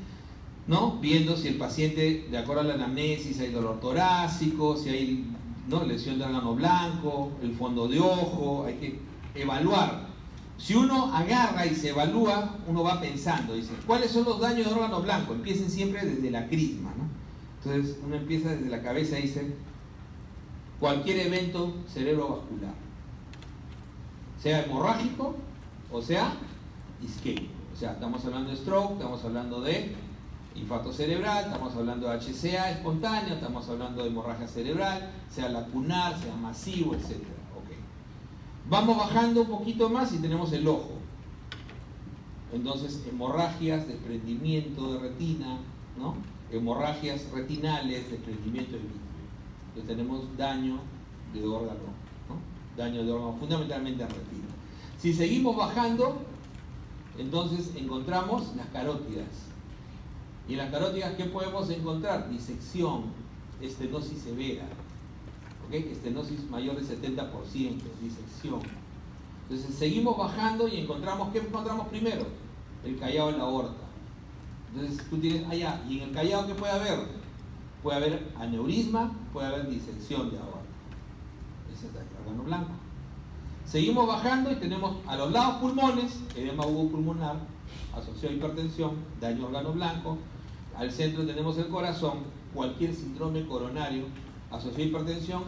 ¿no? Viendo si el paciente, de acuerdo a la anamnesis, hay dolor torácico, si hay, ¿no?, lesión de órgano blanco, el fondo de ojo, hay que evaluar. Si uno agarra y se evalúa, uno va pensando, dice, ¿cuáles son los daños de órgano blanco? Empiecen siempre desde la crisma, ¿no? Entonces uno empieza desde la cabeza y dice, cualquier evento cerebrovascular, sea hemorrágico o sea isquémico. O sea, estamos hablando de stroke, estamos hablando de infarto cerebral, estamos hablando de HCA espontáneo, estamos hablando de hemorragia cerebral, sea lacunar, sea masivo, etc. Okay. Vamos bajando un poquito más y tenemos el ojo. Entonces, hemorragias, desprendimiento de retina, ¿no? Hemorragias retinales, desprendimiento de vítreo. Entonces tenemos daño de órgano, ¿no? Daño de órgano fundamentalmente en retina. Si seguimos bajando, entonces encontramos las carótidas. Y en las carótidas, ¿qué podemos encontrar? Disección, estenosis severa, ¿okay? Estenosis mayor del 70%, disección. Entonces seguimos bajando y encontramos, ¿qué encontramos primero? El callado en la aorta. Entonces tú tienes allá, y en el callado, ¿qué puede haber? Puede haber aneurisma, puede haber disección de aorta. Ese es el órgano blanco. Seguimos bajando y tenemos a los lados pulmones, edema agudo pulmonar, asociado a hipertensión, daño órgano blanco. Al centro tenemos el corazón, cualquier síndrome coronario asociado a hipertensión,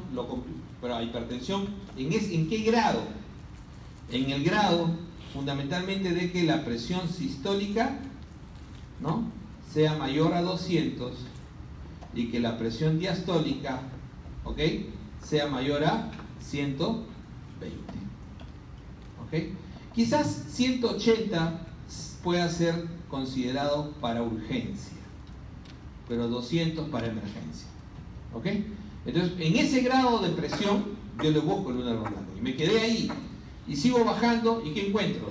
pero a hipertensión, ¿en qué grado? En el grado fundamentalmente de que la presión sistólica, ¿no?, sea mayor a 200 y que la presión diastólica, ¿ok?, sea mayor a 120. ¿Ok? Quizás 180 pueda ser considerado para urgencia, pero 200 para emergencia. ¿Ok? Entonces, en ese grado de presión, yo le busco el lunar blanco. Y me quedé ahí. Y sigo bajando, ¿y qué encuentro?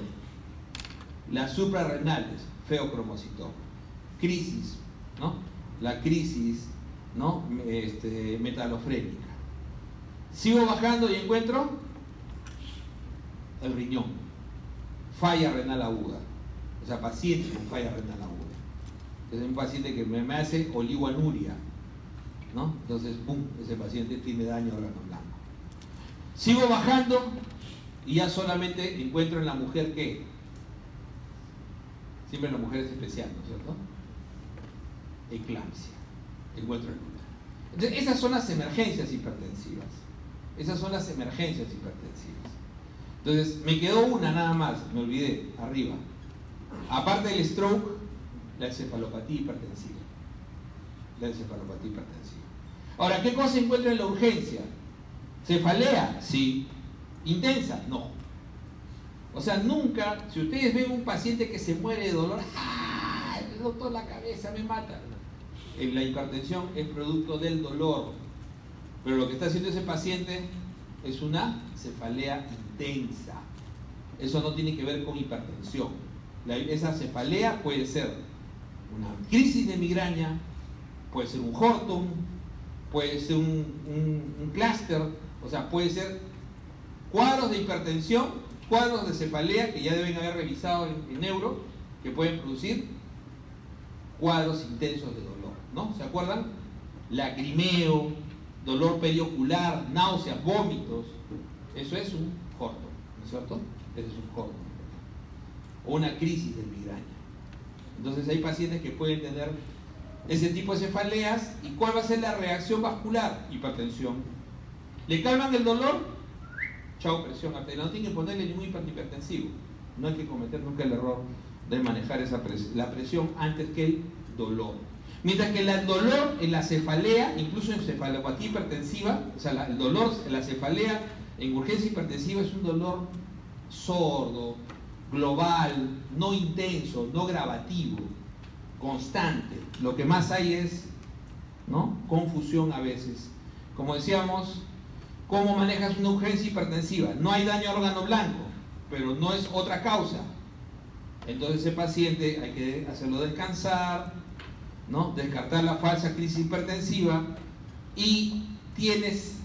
Las suprarrenales, feocromocitoma. Crisis, ¿no? La crisis, ¿no?, metalofrénica. Sigo bajando y encuentro el riñón. Falla renal aguda. O sea, paciente con falla renal aguda. Es un paciente que me hace oligoanuria, ¿no? Entonces, ¡pum!, ese paciente tiene daño órgano blanco. Sigo bajando y ya solamente encuentro en la mujer ¿qué? Siempre en la mujer es especial, ¿no es cierto? Eclampsia. Encuentro el útero. Entonces, esas son las emergencias hipertensivas. Esas son las emergencias hipertensivas. Entonces, me quedó una nada más, me olvidé, arriba. Aparte del stroke, la encefalopatía hipertensiva. La encefalopatía hipertensiva. Ahora, ¿qué cosa encuentro en la urgencia? ¿Cefalea? Sí. ¿Intensa? No. O sea, nunca, si ustedes ven un paciente que se muere de dolor, ¡ay, me doctor la cabeza, me mata! La hipertensión es producto del dolor. Pero lo que está haciendo ese paciente es una cefalea intensa. Eso no tiene que ver con hipertensión. Esa cefalea puede ser una crisis de migraña, puede ser un Horton, puede ser un clúster, o sea, puede ser cuadros de hipertensión, cuadros de cefalea que ya deben haber revisado en neuro, que pueden producir cuadros intensos de dolor, ¿no? ¿Se acuerdan? Lacrimeo, dolor periocular, náuseas, vómitos. Eso es un Horton, ¿no es cierto? Eso es un Horton. O una crisis de migraña. Entonces hay pacientes que pueden tener ese tipo de cefaleas. ¿Y cuál va a ser la reacción vascular? Hipertensión. ¿Le calman el dolor? Chao, presión arterial. No tienen que ponerle ningún hipertensivo. No hay que cometer nunca el error de manejar la presión antes que el dolor. Mientras que el dolor en la cefalea, incluso en cefalopatía hipertensiva, o sea, el dolor en la cefalea en urgencia hipertensiva es un dolor sordo, global, no intenso, no gravativo, constante. Lo que más hay es, ¿no?, confusión a veces. Como decíamos, ¿cómo manejas una urgencia hipertensiva? No hay daño a órgano blanco, pero no es otra causa. Entonces ese paciente hay que hacerlo descansar, ¿no?, descartar la falsa crisis hipertensiva, y tienes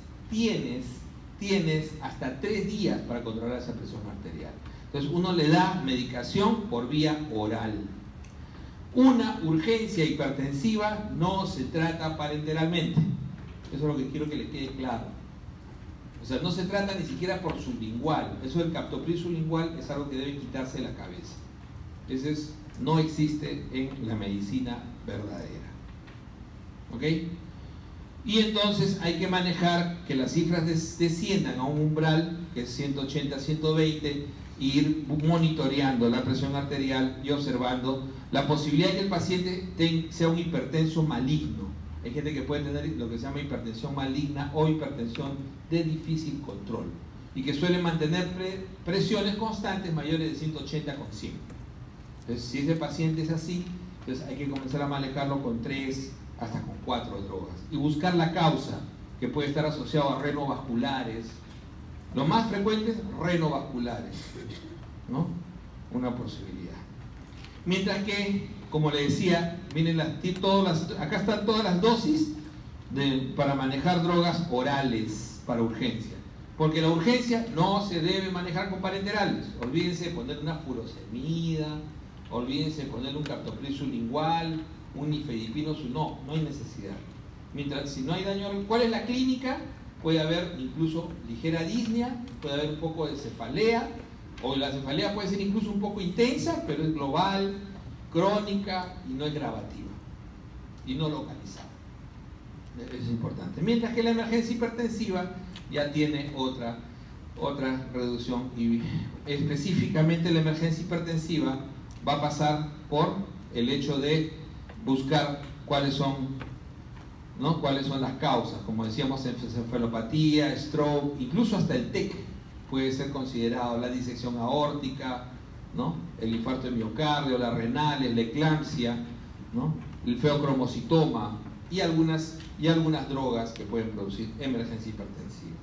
hasta 3 días para controlar esa presión arterial. Entonces uno le da medicación por vía oral. Una urgencia hipertensiva no se trata parenteralmente. Eso es lo que quiero que les quede claro. O sea, no se trata ni siquiera por sublingual. Eso del captopril sublingual es algo que debe quitarse de la cabeza. No existe en la medicina verdadera. ¿Ok? Y entonces hay que manejar que las cifras desciendan a un umbral que es 180, 120, e ir monitoreando la presión arterial y observando la posibilidad de que el paciente sea un hipertenso maligno. Hay gente que puede tener lo que se llama hipertensión maligna o hipertensión de difícil control y que suele mantener presiones constantes mayores de 180 con 100. Entonces, si ese paciente es así, entonces hay que comenzar a manejarlo con 3 hasta con 4 drogas y buscar la causa, que puede estar asociado a renovasculares. Lo más frecuente es renovasculares, ¿no? Una posibilidad. Mientras que, como le decía, miren, acá están todas las dosis para manejar drogas orales para urgencia. Porque la urgencia no se debe manejar con parenterales. Olvídense de poner una furosemida, olvídense de poner un captopril sublingual, un nifedipino, no hay necesidad. Mientras, si no hay daño, ¿cuál es la clínica? Puede haber incluso ligera disnea, puede haber un poco de cefalea, o la cefalea puede ser incluso un poco intensa, pero es global, crónica y no es gravativa, y no localizada. Eso es importante. Mientras que la emergencia hipertensiva ya tiene otra reducción, y específicamente la emergencia hipertensiva va a pasar por el hecho de buscar cuáles son las causas, como decíamos, encefalopatía, stroke, incluso hasta el TEC puede ser considerado, la disección aórtica, ¿no? El infarto de miocardio, las renales, la eclampsia, ¿no? El feocromocitoma y algunas drogas que pueden producir emergencia hipertensiva.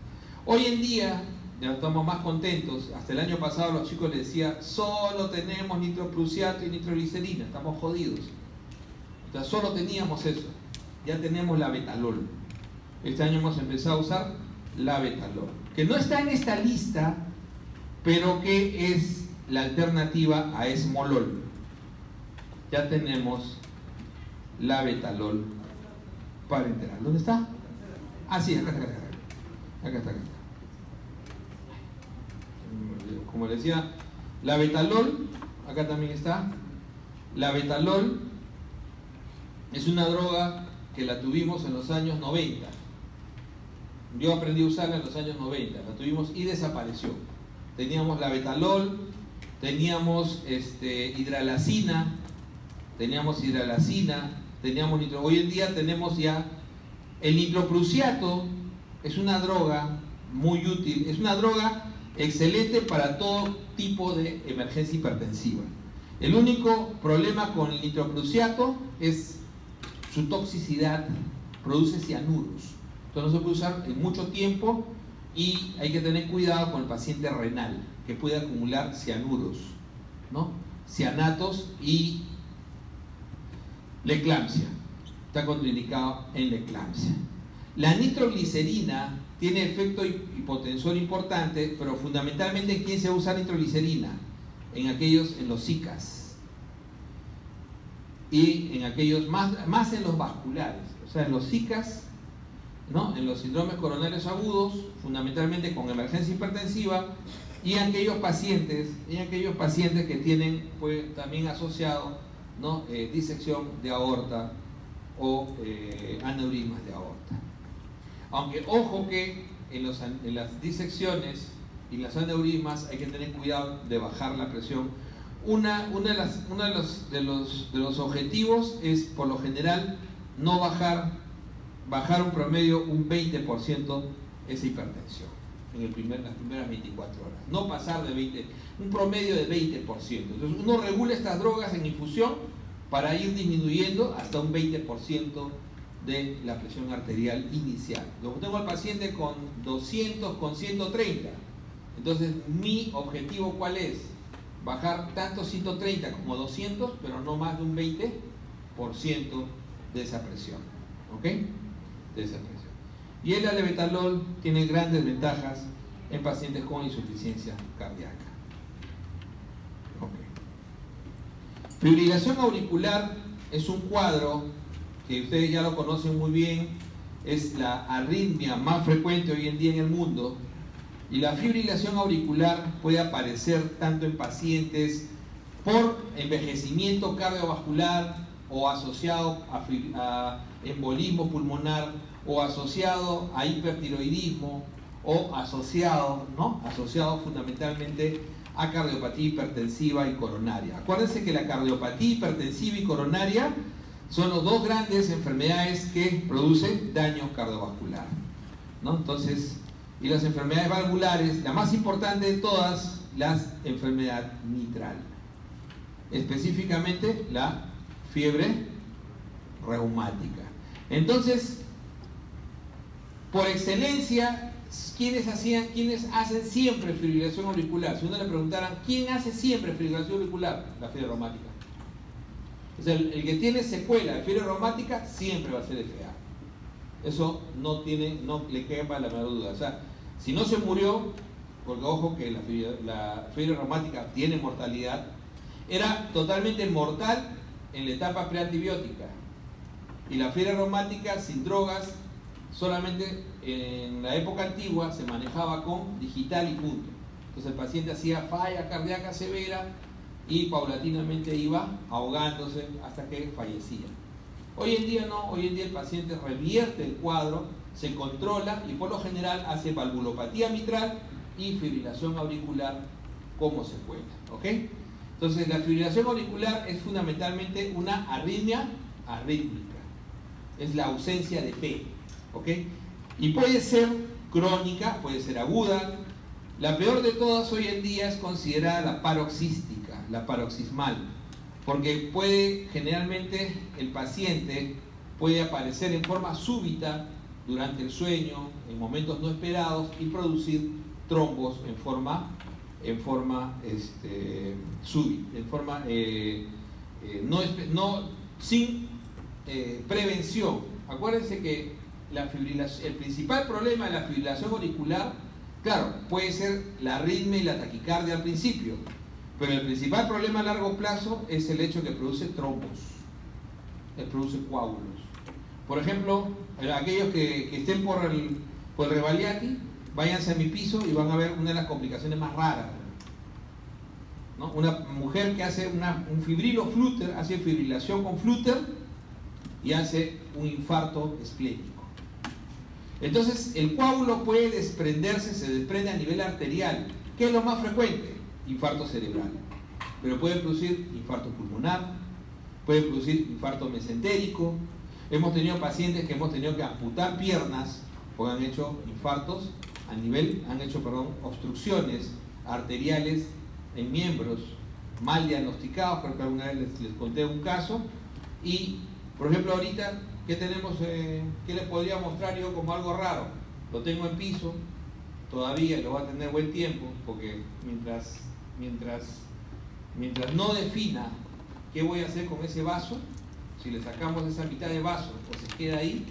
Hoy en día ya estamos más contentos. Hasta el año pasado los chicos les decía, solo tenemos nitroprusiato y nitroglicerina, estamos jodidos. O sea, solo teníamos eso. Ya tenemos la betalol. Este año hemos empezado a usar la betalol, que no está en esta lista, pero que es la alternativa a esmolol. Ya tenemos la betalol parenteral. ¿Dónde está? Ah, sí, acá está. Como les decía, la betalol, acá también está. La betalol es una droga que la tuvimos en los años 90. Yo aprendí a usarla en los años 90, la tuvimos y desapareció. Teníamos la betalol, teníamos hidralacina, hoy en día tenemos ya el nitroprusiato. Es una droga muy útil, es una droga excelente para todo tipo de emergencia hipertensiva. El único problema con el nitroprusiato es su toxicidad, produce cianuros. Entonces no se puede usar en mucho tiempo y hay que tener cuidado con el paciente renal, que puede acumular cianuros, ¿no? Cianatos y la eclampsia. Está contraindicado en la eclampsia. La nitroglicerina tiene efecto hipotensor importante, pero fundamentalmente ¿en quién se usa nitroglicerina? En los Zicas y en aquellos más en los vasculares, o sea, en los Zicas, ¿no? En los síndromes coronarios agudos, fundamentalmente con emergencia hipertensiva, y aquellos pacientes que tienen pues, también asociado, ¿no? Disección de aorta o aneurismas de aorta. Aunque ojo que en las disecciones y las aneurismas hay que tener cuidado de bajar la presión. Uno de los objetivos es, por lo general, no bajar un promedio un 20% esa hipertensión en las primeras 24 horas. No pasar de 20, un promedio de 20%. Entonces uno regula estas drogas en infusión para ir disminuyendo hasta un 20% de la presión arterial inicial. Luego tengo al paciente con 200, con 130. Entonces mi objetivo ¿cuál es? Bajar tanto 130 como 200, pero no más de un 20% de esa presión. ¿Ok? De esa presión. Y el albetalol tiene grandes ventajas en pacientes con insuficiencia cardíaca. Okay. Fibrilación auricular es un cuadro que ustedes ya lo conocen muy bien, es la arritmia más frecuente hoy en día en el mundo, y la fibrilación auricular puede aparecer tanto en pacientes por envejecimiento cardiovascular o asociado a embolismo pulmonar, o asociado a hipertiroidismo, o asociado fundamentalmente a cardiopatía hipertensiva y coronaria. Acuérdense que la cardiopatía hipertensiva y coronaria son las dos grandes enfermedades que producen daño cardiovascular, ¿no? Entonces, y las enfermedades valvulares, la más importante de todas, la enfermedad mitral, específicamente la fiebre reumática. Entonces, por excelencia, ¿quiénes hacen siempre fibrilación auricular? Si uno le preguntaran, ¿quién hace siempre fibrilación auricular? La fiebre reumática. O sea, el que tiene secuela de fiebre reumática siempre va a ser FA. Eso no le quepa la menor duda. O sea, si no se murió, porque ojo que la fiebre reumática tiene mortalidad, era totalmente mortal en la etapa preantibiótica. Y la fiebre reumática sin drogas, solamente en la época antigua se manejaba con digital y punto. Entonces el paciente hacía falla cardíaca severa y paulatinamente iba ahogándose hasta que fallecía. Hoy en día no, hoy en día el paciente revierte el cuadro, se controla y por lo general hace valvulopatía mitral y fibrilación auricular como secuela, ¿ok? Entonces la fibrilación auricular es fundamentalmente una arritmia arrítmica, es la ausencia de P, ¿ok? Y puede ser crónica, puede ser aguda. La peor de todas hoy en día es considerada la paroxística, la paroxismal, porque generalmente el paciente puede aparecer en forma súbita durante el sueño, en momentos no esperados, y producir trombos en forma súbita, en forma sin prevención. Acuérdense que el principal problema de la fibrilación auricular, claro, puede ser la arritmia y la taquicardia al principio, pero el principal problema a largo plazo es el hecho que produce trombos, que produce coágulos. Por ejemplo, aquellos que estén por el Revaliati, váyanse a mi piso y van a ver una de las complicaciones más raras, ¿no? Una mujer que hace un fibrilo flúter, hace fibrilación con flúter y hace un infarto esplénico. Entonces el coágulo puede desprenderse, se desprende a nivel arterial. ¿Qué es lo más frecuente? Infarto cerebral. Pero puede producir infarto pulmonar, puede producir infarto mesentérico. Hemos tenido pacientes que hemos tenido que amputar piernas porque han hecho infartos obstrucciones arteriales en miembros mal diagnosticados. Creo que alguna vez les conté un caso. Y por ejemplo ahorita, ¿qué tenemos? ¿Qué les podría mostrar yo como algo raro? Lo tengo en piso, todavía lo va a tener buen tiempo, porque mientras no defina qué voy a hacer con ese vaso, si le sacamos esa mitad de vaso o se queda ahí,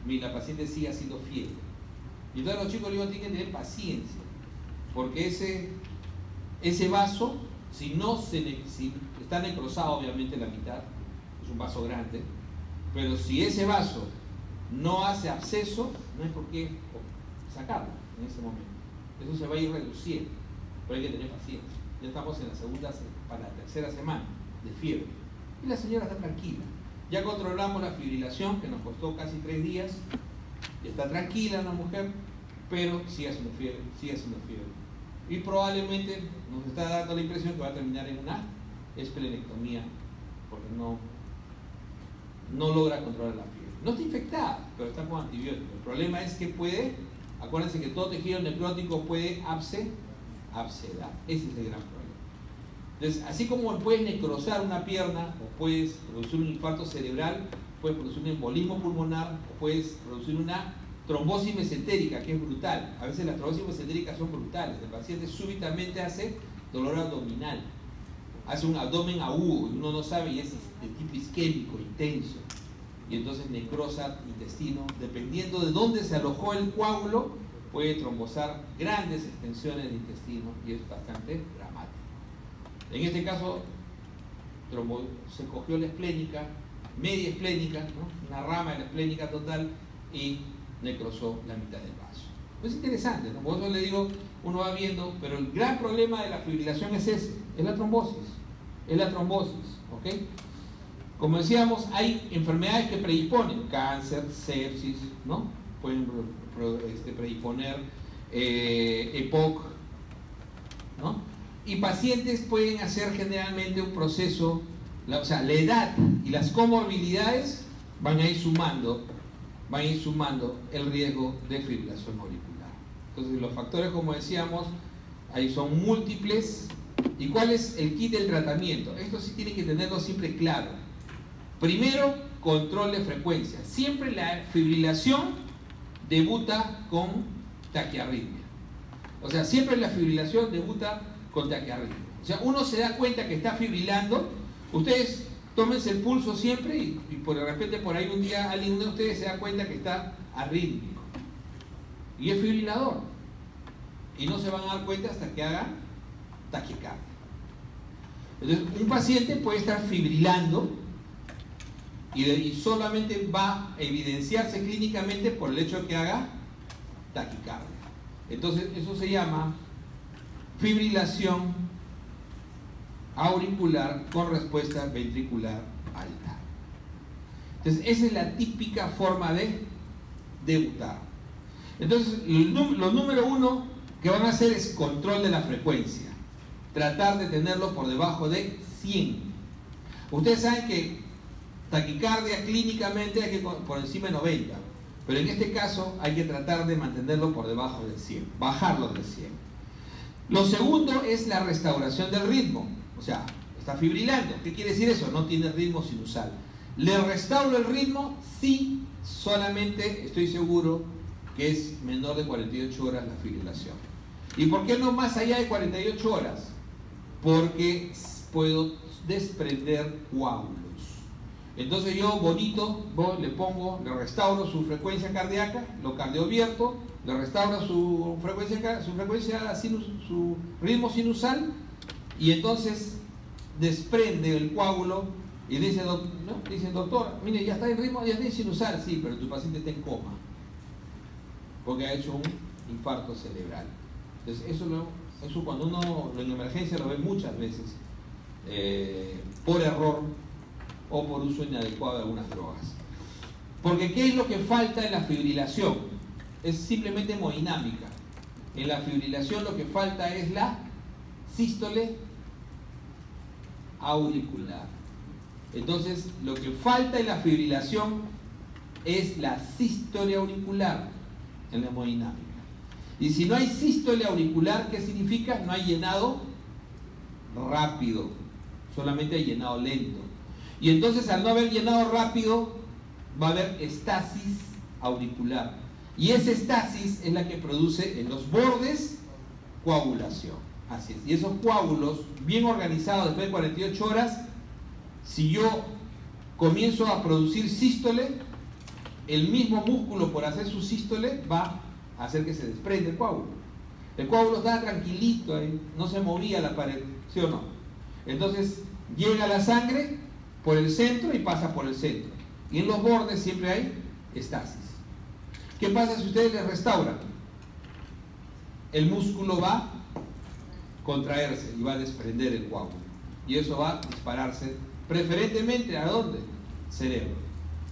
la paciente sigue haciendo fiebre. Y entonces los chicos tienen que tener paciencia, porque ese vaso, si está necrosado obviamente la mitad, es un vaso grande, pero si ese vaso no hace absceso, no hay por qué sacarlo en ese momento. Eso se va a ir reduciendo, pero hay que tener paciencia. Ya estamos en para la tercera semana de fiebre. Y la señora está tranquila. Ya controlamos la fibrilación, que nos costó casi 3 días. Y está tranquila la mujer, pero sigue haciendo fiebre, sigue haciendo fiebre. Y probablemente nos está dando la impresión que va a terminar en una esplenectomía, porque no logra controlar la fiebre. No está infectada, pero está con antibióticos. El problema es que acuérdense que todo tejido necrótico puede abscedar. Ese es el gran problema. Entonces, así como puedes necrosar una pierna, o puedes producir un infarto cerebral, puedes producir un embolismo pulmonar, o puedes producir una trombosis mesentérica, que es brutal. A veces las trombosis mesentéricas son brutales. El paciente súbitamente hace dolor abdominal, hace un abdomen agudo, y uno no sabe, y es de tipo isquémico, intenso, y entonces necrosa intestino. Dependiendo de dónde se alojó el coágulo, puede trombosar grandes extensiones del intestino, y es bastante dramático. En este caso, se cogió la esplénica, media esplénica, ¿no? Una rama de la esplénica total, y necrosó la mitad del vaso. Es interesante, ¿no? Por eso le digo, uno va viendo, pero el gran problema de la fibrilación es es la trombosis. Es la trombosis, ¿ok? Como decíamos, hay enfermedades que predisponen, cáncer, sepsis, ¿no? Pueden predisponer EPOC, ¿no? Y pacientes pueden hacer generalmente un proceso, la edad y las comorbilidades van a ir sumando el riesgo de fibrilación auricular. Entonces los factores, como decíamos, ahí son múltiples. ¿Y cuál es el kit del tratamiento? Esto sí tiene que tenerlo siempre claro. Primero, control de frecuencia. Siempre la fibrilación debuta con taquiarritmia. O sea, siempre la fibrilación debuta con taquiarritmia. O sea, uno se da cuenta que está fibrilando. Ustedes tómense el pulso siempre y de repente por ahí un día alguien de ustedes se da cuenta que está arrítmico. Y es fibrilador. Y no se van a dar cuenta hasta que haga taquicardia. Entonces, un paciente puede estar fibrilando y solamente va a evidenciarse clínicamente por el hecho de que haga taquicardia. Entonces eso se llama fibrilación auricular con respuesta ventricular alta. Entonces esa es la típica forma de debutar. Entonces lo número uno que van a hacer es control de la frecuencia, tratar de tenerlo por debajo de 100. Ustedes saben que taquicardia clínicamente hay que por encima de 90, pero en este caso hay que tratar de mantenerlo por debajo del 100, bajarlo del 100. Lo segundo es la restauración del ritmo, o sea, está fibrilando. ¿Qué quiere decir eso? No tiene ritmo sinusal. ¿Le restauro el ritmo? Sí, solamente estoy seguro que es menor de 48 horas la fibrilación. ¿Y por qué no más allá de 48 horas? Porque puedo desprender coágulos. Entonces yo bonito le pongo, le restauro su frecuencia cardíaca, lo cardiovierto, le restauro su ritmo sinusal, y entonces desprende el coágulo y dice, dice doctor, mire, ya está en ritmo, ya está en sinusal. Sí, pero tu paciente está en coma porque ha hecho un infarto cerebral. Entonces eso cuando uno en emergencia lo ve muchas veces, por error o por uso inadecuado de algunas drogas. Porque ¿qué es lo que falta en la fibrilación? Es simplemente hemodinámica. En la fibrilación lo que falta es la sístole auricular. Entonces lo que falta en la fibrilación es la sístole auricular en la hemodinámica. Y si no hay sístole auricular, ¿qué significa? No hay llenado rápido, solamente hay llenado lento. Y entonces al no haber llenado rápido va a haber estasis auricular, y esa estasis es la que produce en los bordes coagulación. Así es. Y esos coágulos bien organizados después de 48 horas, si yo comienzo a producir sístole, el mismo músculo por hacer su sístole va a hacer que se desprenda el coágulo. El coágulo estaba tranquilito ahí, no se movía la pared, ¿sí o no? Entonces llega la sangre por el centro y pasa por el centro, y en los bordes siempre hay estasis. ¿Qué pasa si ustedes le restauran? El músculo va a contraerse y va a desprender el coágulo, y eso va a dispararse preferentemente ¿a dónde? Cerebro.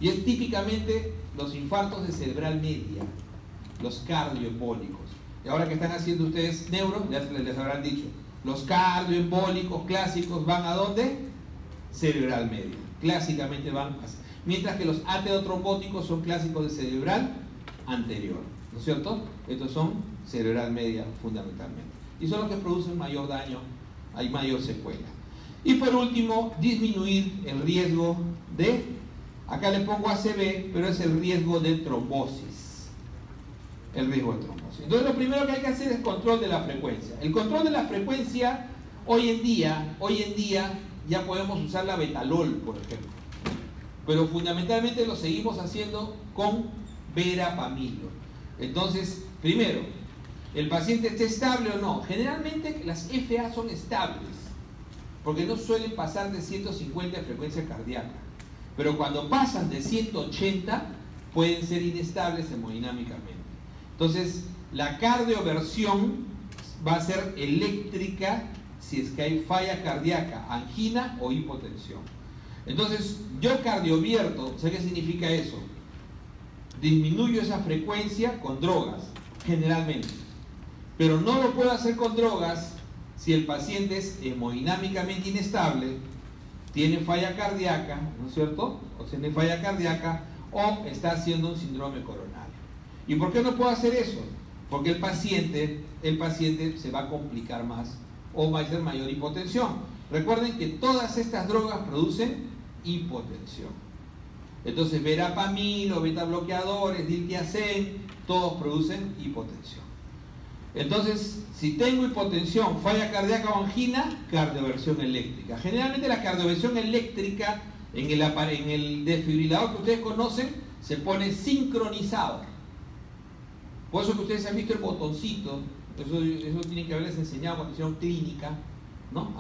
Y es típicamente los infartos de cerebral media, los cardioembólicos. Y ahora que están haciendo ustedes neuro, ya les habrán dicho, los cardioembólicos clásicos van ¿a dónde? Cerebral media. Clásicamente van así. Mientras que los ateotrombóticos son clásicos de cerebral anterior, ¿no es cierto? Estos son cerebral media fundamentalmente. Y son los que producen mayor daño, hay mayor secuela. Y por último, disminuir el riesgo de, acá le pongo ACV, pero es el riesgo de trombosis. El riesgo de trombosis. Entonces lo primero que hay que hacer es control de la frecuencia. El control de la frecuencia, hoy en día ya podemos usar la betalol, por ejemplo. Pero fundamentalmente lo seguimos haciendo con verapamilo. Entonces, primero, ¿el paciente está estable o no? Generalmente las FA son estables, porque no suelen pasar de 150 de frecuencia cardíaca. Pero cuando pasan de 180, pueden ser inestables hemodinámicamente. Entonces, la cardioversión va a ser eléctrica si es que hay falla cardíaca, angina o hipotensión. Entonces, yo cardiovierto, ¿sé qué significa eso? Disminuyo esa frecuencia con drogas, generalmente. Pero no lo puedo hacer con drogas si el paciente es hemodinámicamente inestable, tiene falla cardíaca, ¿no es cierto? O tiene falla cardíaca o está haciendo un síndrome coronario. ¿Y por qué no puedo hacer eso? Porque el paciente se va a complicar más o va a ser mayor hipotensión. Recuerden que todas estas drogas producen hipotensión. Entonces, verapamilo, beta bloqueadores, diltiazem, todos producen hipotensión. Entonces, si tengo hipotensión, falla cardíaca o angina, cardioversión eléctrica. Generalmente la cardioversión eléctrica en el desfibrilador que ustedes conocen se pone sincronizado. Por eso que ustedes han visto el botoncito, eso tienen que haberles enseñado cuando hicieron clínica, ¿no?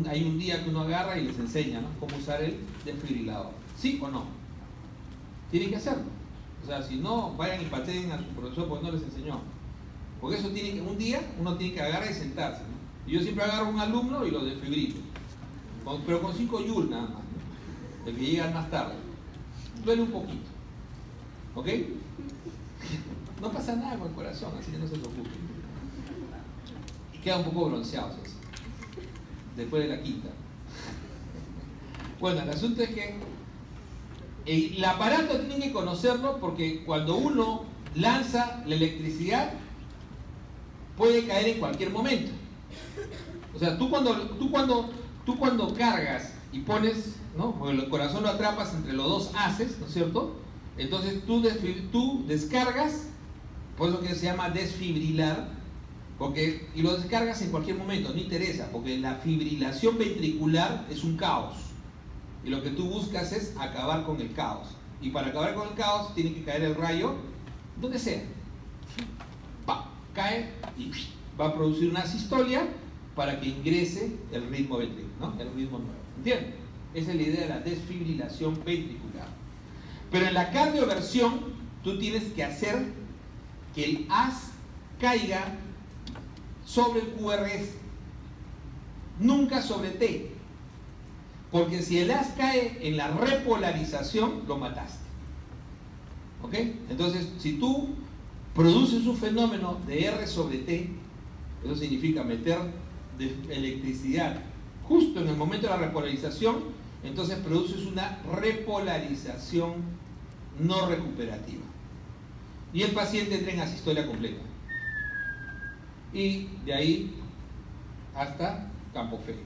Hay un día que uno agarra y les enseña, ¿no?, cómo usar el desfibrilador. ¿Sí o no? Tienen que hacerlo. O sea, si no, vayan y pateen a su profesor porque no les enseñó. Porque eso tiene que, un día uno tiene que agarrar y sentarse, ¿no? Y yo siempre agarro un alumno y lo desfibrilo. Pero con 5 joules nada más, ¿no? El que llega más tarde. Duele un poquito. ¿Ok? No pasa nada con el corazón, así que no se preocupen. Y queda un poco bronceado eso, después de la quinta. Bueno, el asunto es que el aparato tiene que conocerlo porque cuando uno lanza la electricidad puede caer en cualquier momento. O sea, tú cuando cargas y pones, ¿no? Porque el corazón lo atrapas entre los dos haces, ¿no es cierto? Entonces tú descargas, por eso que se llama desfibrilar, y lo descargas en cualquier momento, no interesa, porque la fibrilación ventricular es un caos. Y lo que tú buscas es acabar con el caos. Y para acabar con el caos tiene que caer el rayo donde sea. Cae y va a producir una sistolia para que ingrese el ritmo ventricular, ¿no? El ritmo nuevo. ¿Entienden? Esa es la idea de la desfibrilación ventricular. Pero en la cardioversión tú tienes que hacer que el haz caiga sobre el QRS, nunca sobre T. Porque si el haz cae en la repolarización, lo mataste. ¿Ok? Entonces, si tú produces un fenómeno de R sobre T, eso significa meter electricidad justo en el momento de la repolarización, entonces produces una repolarización no recuperativa. Y el paciente entra en asistolia completa. Y de ahí hasta campo fe.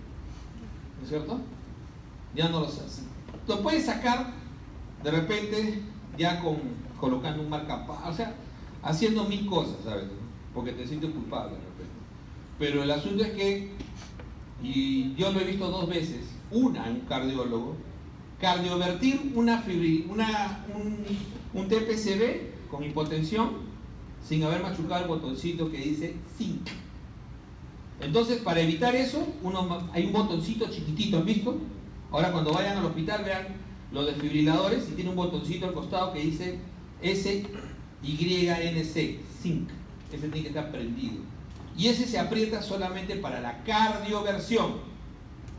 ¿No es cierto? Ya no los hace. Lo puedes sacar de repente ya colocando un marcapasos, o sea, haciendo 1000 cosas, ¿sabes? Porque te sientes culpable de repente. Pero el asunto es que, y yo lo he visto 2 veces, una en un cardiólogo, cardiovertir un TPCB con hipotensión sin haber machucado el botoncito que dice zinc. Entonces, para evitar eso, hay un botoncito chiquitito, ¿han visto? Ahora cuando vayan al hospital vean los desfibriladores y tiene un botoncito al costado que dice SYNC, zinc. Ese tiene que estar prendido. Y ese se aprieta solamente para la cardioversión.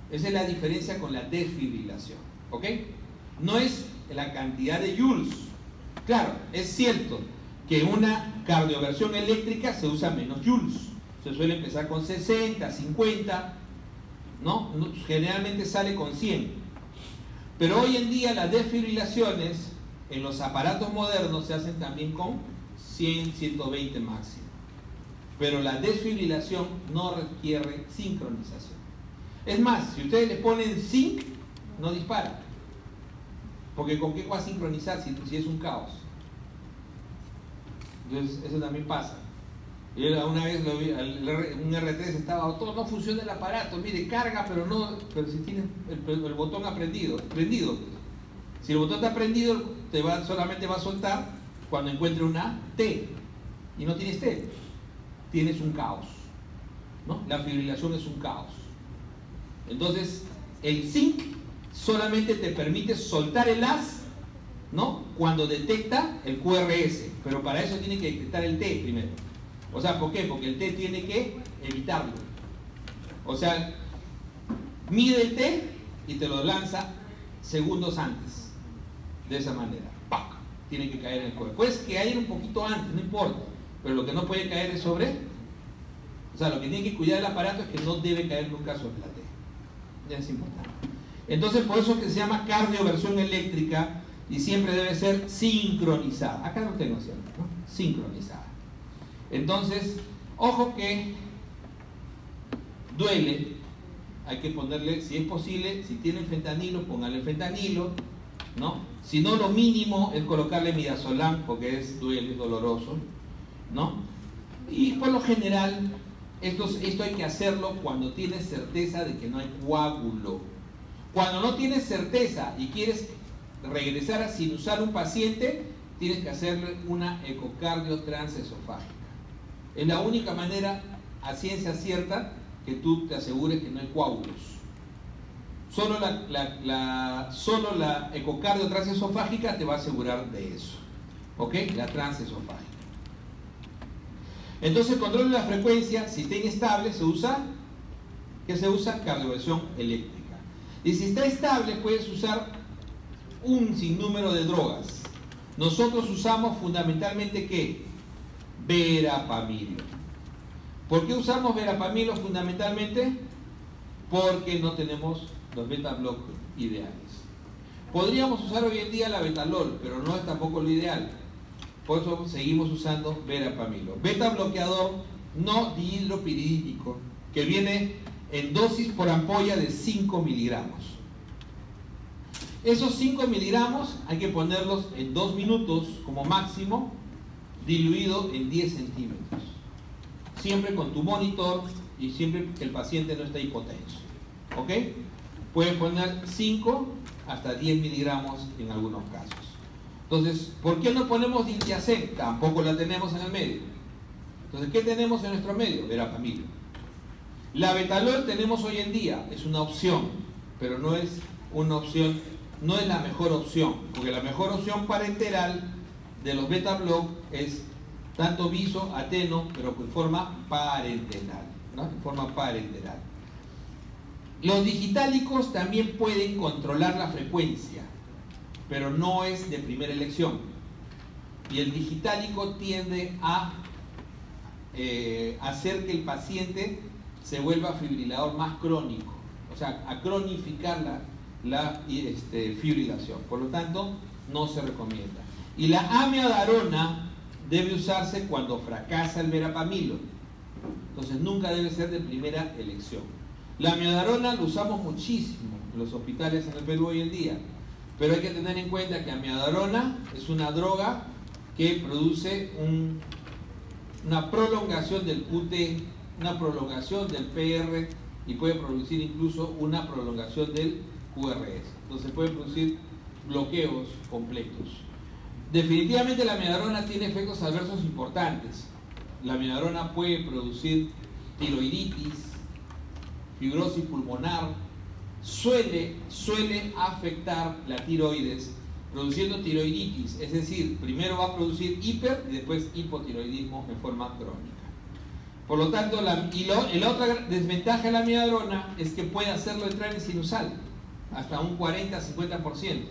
Esa es la diferencia con la desfibrilación. ¿Ok? No es la cantidad de joules. Claro, es cierto que en una cardioversión eléctrica se usa menos joules. Se suele empezar con 60, 50, ¿no? Generalmente sale con 100. Pero hoy en día las desfibrilaciones en los aparatos modernos se hacen también con 100, 120 máximo. Pero la desfibrilación no requiere sincronización. Es más, si ustedes le ponen zinc, no dispara. Porque ¿con qué va a sincronizar si es un caos? Entonces, eso también pasa. Yo una vez lo vi, un R3 estaba, todo no funciona el aparato, mire, carga, pero si tiene el botón prendido. Si el botón está prendido, solamente va a soltar cuando encuentre una T. Y no tienes T, tienes un caos, ¿no? La fibrilación es un caos. Entonces, el zinc solamente te permite soltar el haz, ¿no? Cuando detecta el QRS, pero para eso tiene que detectar el T primero. O sea, ¿por qué? Porque el T tiene que evitarlo. O sea, mide el T y te lo lanza segundos antes. De esa manera. ¡Pac! Tiene que caer en el cuerpo. Puede caer un poquito antes, no importa. Pero lo que no puede caer es sobre. O sea, lo que tiene que cuidar el aparato es que no debe caer nunca sobre la T. Ya es importante. Entonces, por eso es que se llama cardioversión eléctrica y siempre debe ser sincronizada. Acá no tengo cierto, ¿no? Sincronizada. Entonces, ojo que duele, hay que ponerle, si es posible, si tienen fentanilo, pónganle fentanilo, ¿no? Si no, lo mínimo es colocarle midazolam, porque duele, es doloroso, ¿no? Y por lo general, esto hay que hacerlo cuando tienes certeza de que no hay coágulo. Cuando no tienes certeza y quieres regresar a sinusar un paciente, tienes que hacerle una ecocardio transesofágica. Es la única manera, a ciencia cierta, que tú te asegures que no hay coágulos. Solo la ecocardio transesofágica te va a asegurar de eso. ¿Ok? La transesofágica. Entonces, el control de la frecuencia, si está inestable, se usa, ¿qué se usa? Cardioversión eléctrica. Y si está estable, puedes usar un sinnúmero de drogas. Nosotros usamos fundamentalmente, ¿qué? Verapamilo. ¿Por qué usamos verapamilo fundamentalmente? Porque no tenemos los beta-block ideales. Podríamos usar hoy en día la betalol, pero no es tampoco lo ideal. Por eso seguimos usando verapamilo. Beta bloqueador no dihidropiridínico, que viene en dosis por ampolla de 5 miligramos. Esos 5 miligramos hay que ponerlos en 2 minutos como máximo, diluido en 10 centímetros. Siempre con tu monitor y siempre que el paciente no esté hipotenso. ¿Ok? Pueden poner 5 hasta 10 miligramos en algunos casos. Entonces, ¿por qué no ponemos diltiazem? Tampoco la tenemos en el medio. Entonces, ¿qué tenemos en nuestro medio? Verapamilo. La betalol tenemos hoy en día, es una opción, pero no es una opción, no es la mejor opción, porque la mejor opción parenteral de los beta-block es tanto viso, ateno, pero en forma parenteral, ¿no? En forma parenteral. Los digitálicos también pueden controlar la frecuencia, pero no es de primera elección. Y el digitálico tiende a hacer que el paciente se vuelva fibrilador más crónico, o sea, a cronificar la fibrilación. Por lo tanto, no se recomienda. Y la amiodarona debe usarse cuando fracasa el verapamilo. Entonces, nunca debe ser de primera elección. La amiodarona lo usamos muchísimo en los hospitales en el Perú hoy en día. Pero hay que tener en cuenta que amiodarona es una droga que produce una prolongación del QT, una prolongación del PR y puede producir incluso una prolongación del QRS. Entonces puede producir bloqueos completos. Definitivamente la amiodarona tiene efectos adversos importantes. La amiodarona puede producir tiroiditis, fibrosis pulmonar, suele afectar la tiroides, produciendo tiroiditis, es decir, primero va a producir hiper y después hipotiroidismo en forma crónica. Por lo tanto, la otra desventaja de la amiodarona es que puede hacerlo entrar en sinusal, hasta un 40-50%.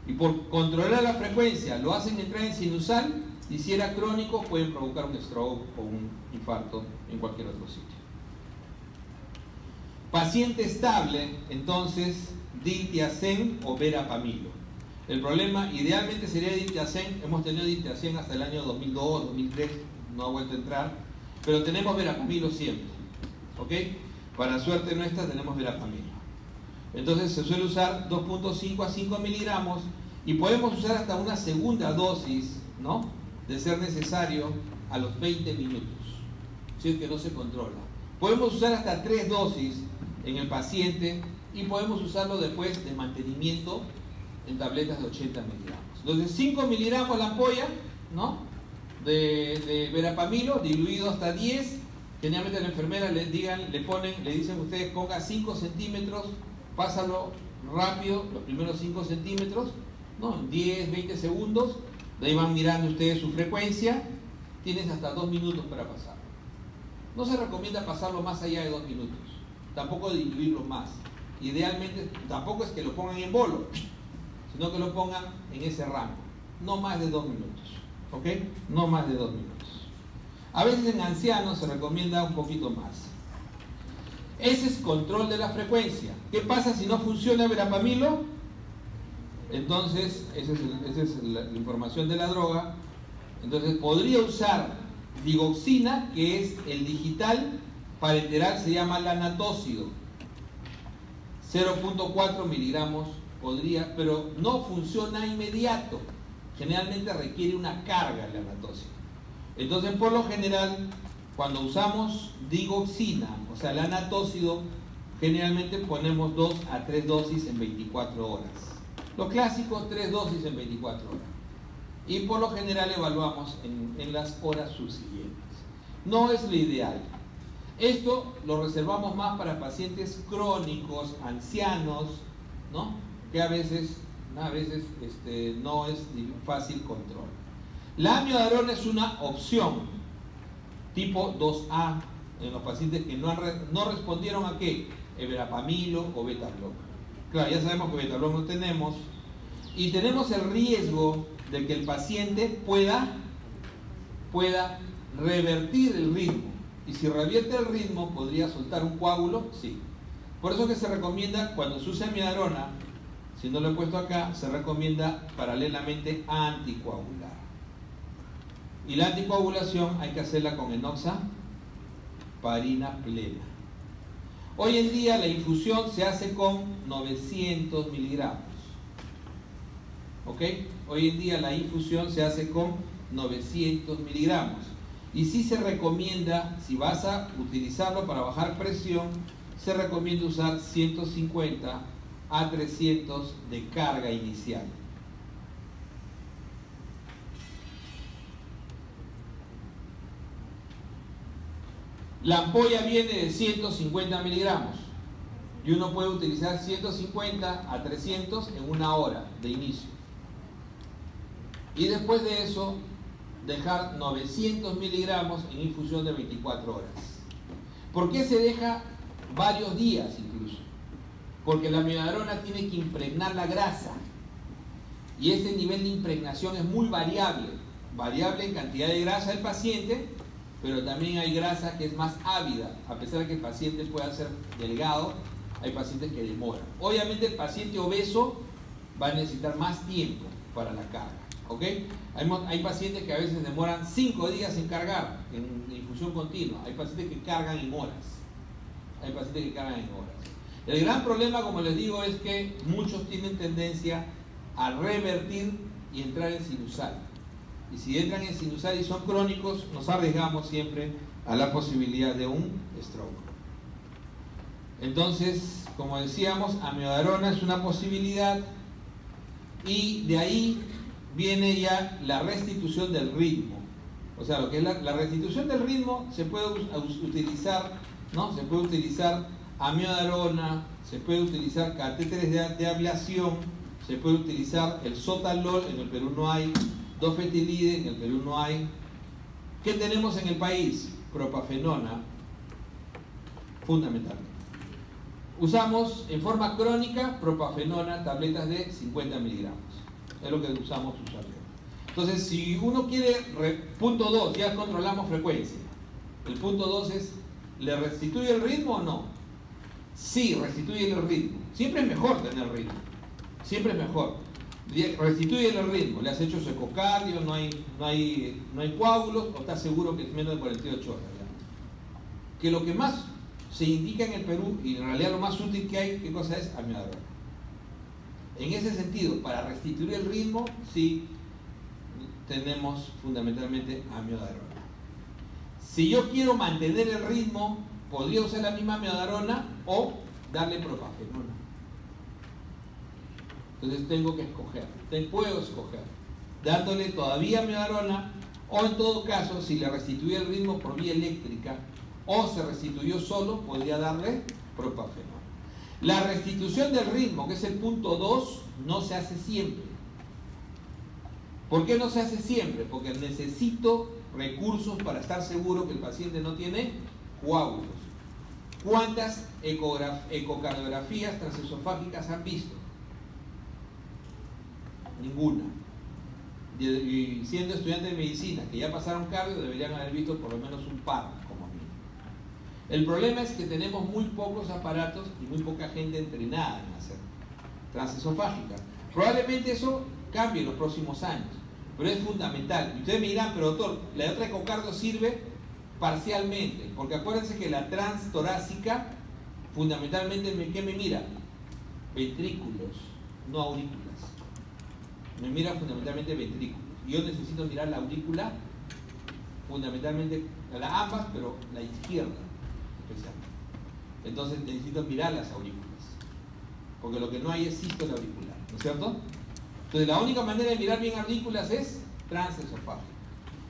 Y por controlar la frecuencia, lo hacen entrar en sinusal, y si era crónico, pueden provocar un stroke o un infarto en cualquier otro sitio. Paciente estable, entonces, diltiazem o verapamilo. El problema idealmente sería diltiazem. Hemos tenido diltiazem hasta el año 2002, 2003, no ha vuelto a entrar, pero tenemos verapamilo siempre. ¿Ok? Para suerte nuestra tenemos verapamilo. Entonces se suele usar 2.5 a 5 miligramos y podemos usar hasta una segunda dosis, ¿no? De ser necesario a los 20 minutos, si es que no se controla. Podemos usar hasta 3 dosis en el paciente y podemos usarlo después de mantenimiento en tabletas de 80 miligramos. Entonces 5 miligramos la ampolla, ¿no? de verapamilo diluido hasta 10. Generalmente a la enfermera le dicen ustedes ponga 5 centímetros, pásalo rápido los primeros 5 centímetros, ¿no? En 10, 20 segundos, de ahí van mirando ustedes su frecuencia, tienes hasta 2 minutos para pasarlo. No se recomienda pasarlo más allá de 2 minutos, tampoco diluirlo más. Idealmente tampoco es que lo pongan en bolo, sino que lo pongan en ese rango, no más de 2 minutos, ¿ok? No más de 2 minutos. A veces en ancianos se recomienda un poquito más. Ese es control de la frecuencia. ¿Qué pasa si no funciona verapamilo? Entonces, esa es la información de la droga. Entonces podría usar digoxina, que es el digital parenteral, se llama lanatócido. 0.4 miligramos podría, pero no funciona inmediato. Generalmente requiere una carga el lanatócido. Entonces, por lo general, cuando usamos digoxina, o sea, lanatócido, generalmente ponemos 2 a 3 dosis en 24 horas. Lo clásico, 3 dosis en 24 horas. Y por lo general evaluamos en las horas subsiguientes. No es lo ideal. Esto lo reservamos más para pacientes crónicos, ancianos, ¿no? Que a veces no es fácil control. La amiodarona es una opción tipo 2A en los pacientes que no respondieron a ¿qué? Verapamilo o beta-block. Claro, ya sabemos que beta-block no tenemos y tenemos el riesgo de que el paciente pueda revertir el ritmo. Y si revierte el ritmo, ¿podría soltar un coágulo? Sí. Por eso que se recomienda, cuando se usa amiodarona, si no lo he puesto acá, se recomienda paralelamente anticoagular. Y la anticoagulación hay que hacerla con enoxaparina plena. Hoy en día la infusión se hace con 900 miligramos. ¿Ok? Hoy en día la infusión se hace con 900 miligramos. Y sí se recomienda, si vas a utilizarlo para bajar presión, se recomienda usar 150 a 300 de carga inicial. La ampolla viene de 150 miligramos y uno puede utilizar 150 a 300 en una hora de inicio. Y después de eso, dejar 900 miligramos en infusión de 24 horas. ¿Por qué se deja varios días incluso? Porque la amiodarona tiene que impregnar la grasa y ese nivel de impregnación es muy variable en cantidad de grasa del paciente, pero también hay grasa que es más ávida. A pesar de que el paciente pueda ser delgado, hay pacientes que demoran. Obviamente el paciente obeso va a necesitar más tiempo para la carga, ¿ok? Hay pacientes que a veces demoran 5 días en cargar, en infusión continua. Hay pacientes que cargan en horas. El gran problema, como les digo, es que muchos tienen tendencia a revertir y entrar en sinusal. Y si entran en sinusal y son crónicos, nos arriesgamos siempre a la posibilidad de un stroke. Entonces, como decíamos, amiodarona es una posibilidad y de ahí viene ya la restitución del ritmo. O sea, lo que es la restitución del ritmo se puede utilizar, ¿no? Se puede utilizar amiodarona, se puede utilizar catéteres de ablación, se puede utilizar el sotalol, en el Perú no hay, dofetilide, en el Perú no hay. ¿Qué tenemos en el país? Propafenona, fundamentalmente. Usamos en forma crónica propafenona, tabletas de 50 miligramos. Es lo que usamos usualmente. Entonces, si uno quiere, punto 2, ya controlamos frecuencia. El punto 2 es, ¿le restituye el ritmo o no? Sí, restituye el ritmo. Siempre es mejor tener ritmo. Siempre es mejor. Restituye el ritmo. Le has hecho su ecocardio, no hay coágulos, o estás seguro que es menos de 48 horas. ¿Ya? Que lo que más se indica en el Perú, y en realidad lo más útil que hay, ¿qué cosa es? Amiodarona. En ese sentido, para restituir el ritmo, sí tenemos fundamentalmente amiodarona. Si yo quiero mantener el ritmo, podría usar la misma amiodarona o darle propafenona. Entonces tengo que escoger, puedo escoger, dándole todavía amiodarona, o en todo caso, si le restituye el ritmo por vía eléctrica o se restituyó solo, podría darle propafenona. La restitución del ritmo, que es el punto 2, no se hace siempre. ¿Por qué no se hace siempre? Porque necesito recursos para estar seguro que el paciente no tiene coágulos. ¿Cuántas ecocardiografías transesofágicas han visto? Ninguna. Y siendo estudiantes de medicina que ya pasaron cardio, deberían haber visto por lo menos un par, como mínimo. El problema es que tenemos muy pocos aparatos y muy poca gente entrenada en hacer transesofágica. Probablemente eso cambie en los próximos años, pero es fundamental. Y ustedes me dirán, pero doctor, la otra ecocardio sirve parcialmente, porque acuérdense que la transtorácica fundamentalmente, ¿qué me mira? Ventrículos, no aurículas. Me mira fundamentalmente ventrículos. Yo necesito mirar la aurícula, fundamentalmente ambas, pero la izquierda especialmente. Entonces necesito mirar las aurículas, porque lo que no hay es sístole auricular, ¿no es cierto? Entonces la única manera de mirar bien aurículas es transesofágica.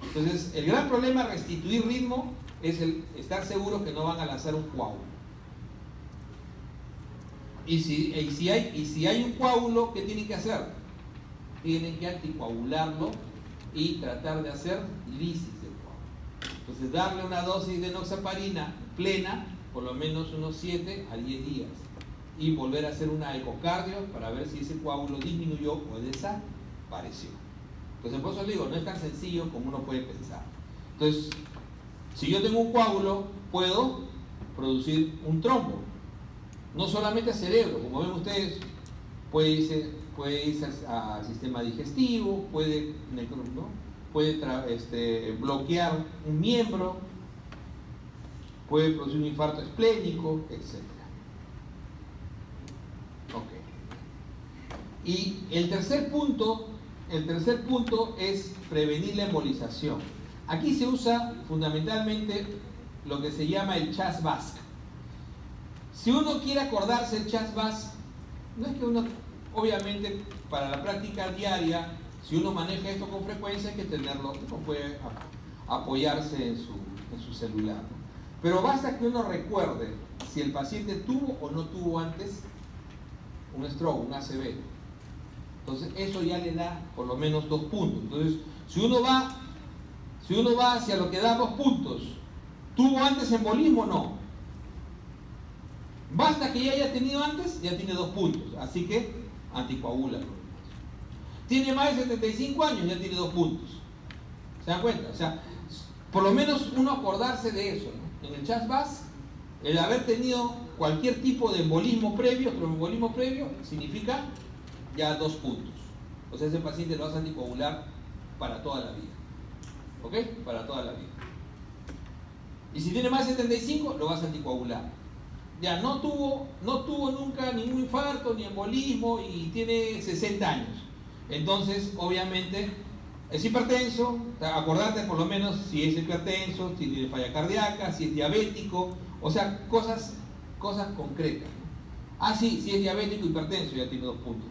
Entonces el gran problema de restituir ritmo es el estar seguro que no van a lanzar un coágulo. Y si hay un coágulo, ¿qué tienen que hacer? Tienen que anticoagularlo y tratar de hacer lisis del coágulo. Entonces darle una dosis de enoxaparina plena, por lo menos unos 7 a 10 días. Y volver a hacer una ecocardio para ver si ese coágulo disminuyó o desapareció. Entonces por eso les digo, no es tan sencillo como uno puede pensar. Entonces, si yo tengo un coágulo, puedo producir un trombo. No solamente al cerebro, como ven ustedes, puede irse al sistema digestivo, puede bloquear un miembro, puede producir un infarto esplénico, etc. Ok. Y el tercer punto es prevenir la embolización. Aquí se usa fundamentalmente lo que se llama el Chasles-Basque. Si uno quiere acordarse el Chasles-Basque, no es que uno, obviamente, para la práctica diaria, si uno maneja esto con frecuencia, hay que tenerlo, uno puede apoyarse en su celular, ¿no? Pero basta que uno recuerde si el paciente tuvo o no tuvo antes un stroke, un ACV. Entonces, eso ya le da por lo menos 2 puntos. Entonces, si uno va hacia lo que da 2 puntos, ¿tuvo antes embolismo o no? Basta que ya haya tenido antes, ya tiene 2 puntos. Así que anticoagula. Tiene más de 75 años, ya tiene 2 puntos. ¿Se dan cuenta? O sea, por lo menos uno acordarse de eso, ¿no? En el Chasles-Basque, el haber tenido cualquier tipo de embolismo previo, tromboembolismo previo, significa ya 2 puntos. O sea, ese paciente lo vas a anticoagular para toda la vida. ¿Ok? Para toda la vida. Y si tiene más de 75, lo vas a anticoagular. Ya no tuvo nunca ningún infarto ni embolismo y tiene 60 años. Entonces, obviamente, es hipertenso. Acordate por lo menos si es hipertenso, si tiene falla cardíaca, si es diabético, o sea, cosas concretas, ¿no? Ah, sí, si es diabético, hipertenso, ya tiene 2 puntos.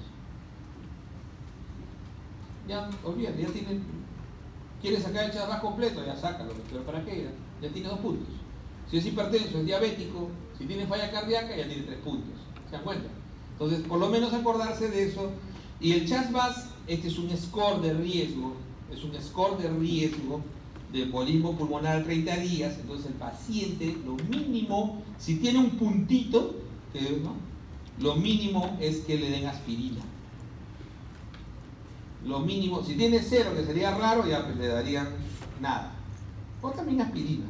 Ya, olvídate, ya tiene. ¿Quieres sacar el Chasles completo? Ya sácalo, pero ¿para qué? Ya tiene 2 puntos. Si es hipertenso, es diabético, si tiene falla cardíaca, ya tiene 3 puntos. ¿Se dan cuenta? Entonces, por lo menos acordarse de eso. Y el Chasles, este es un score de riesgo, de embolismo pulmonar a 30 días. Entonces, el paciente, lo mínimo, si tiene un puntito, ¿no? Lo mínimo es que le den aspirina. Lo mínimo, si tiene 0, que sería raro, ya pues le darían nada. O también aspirina,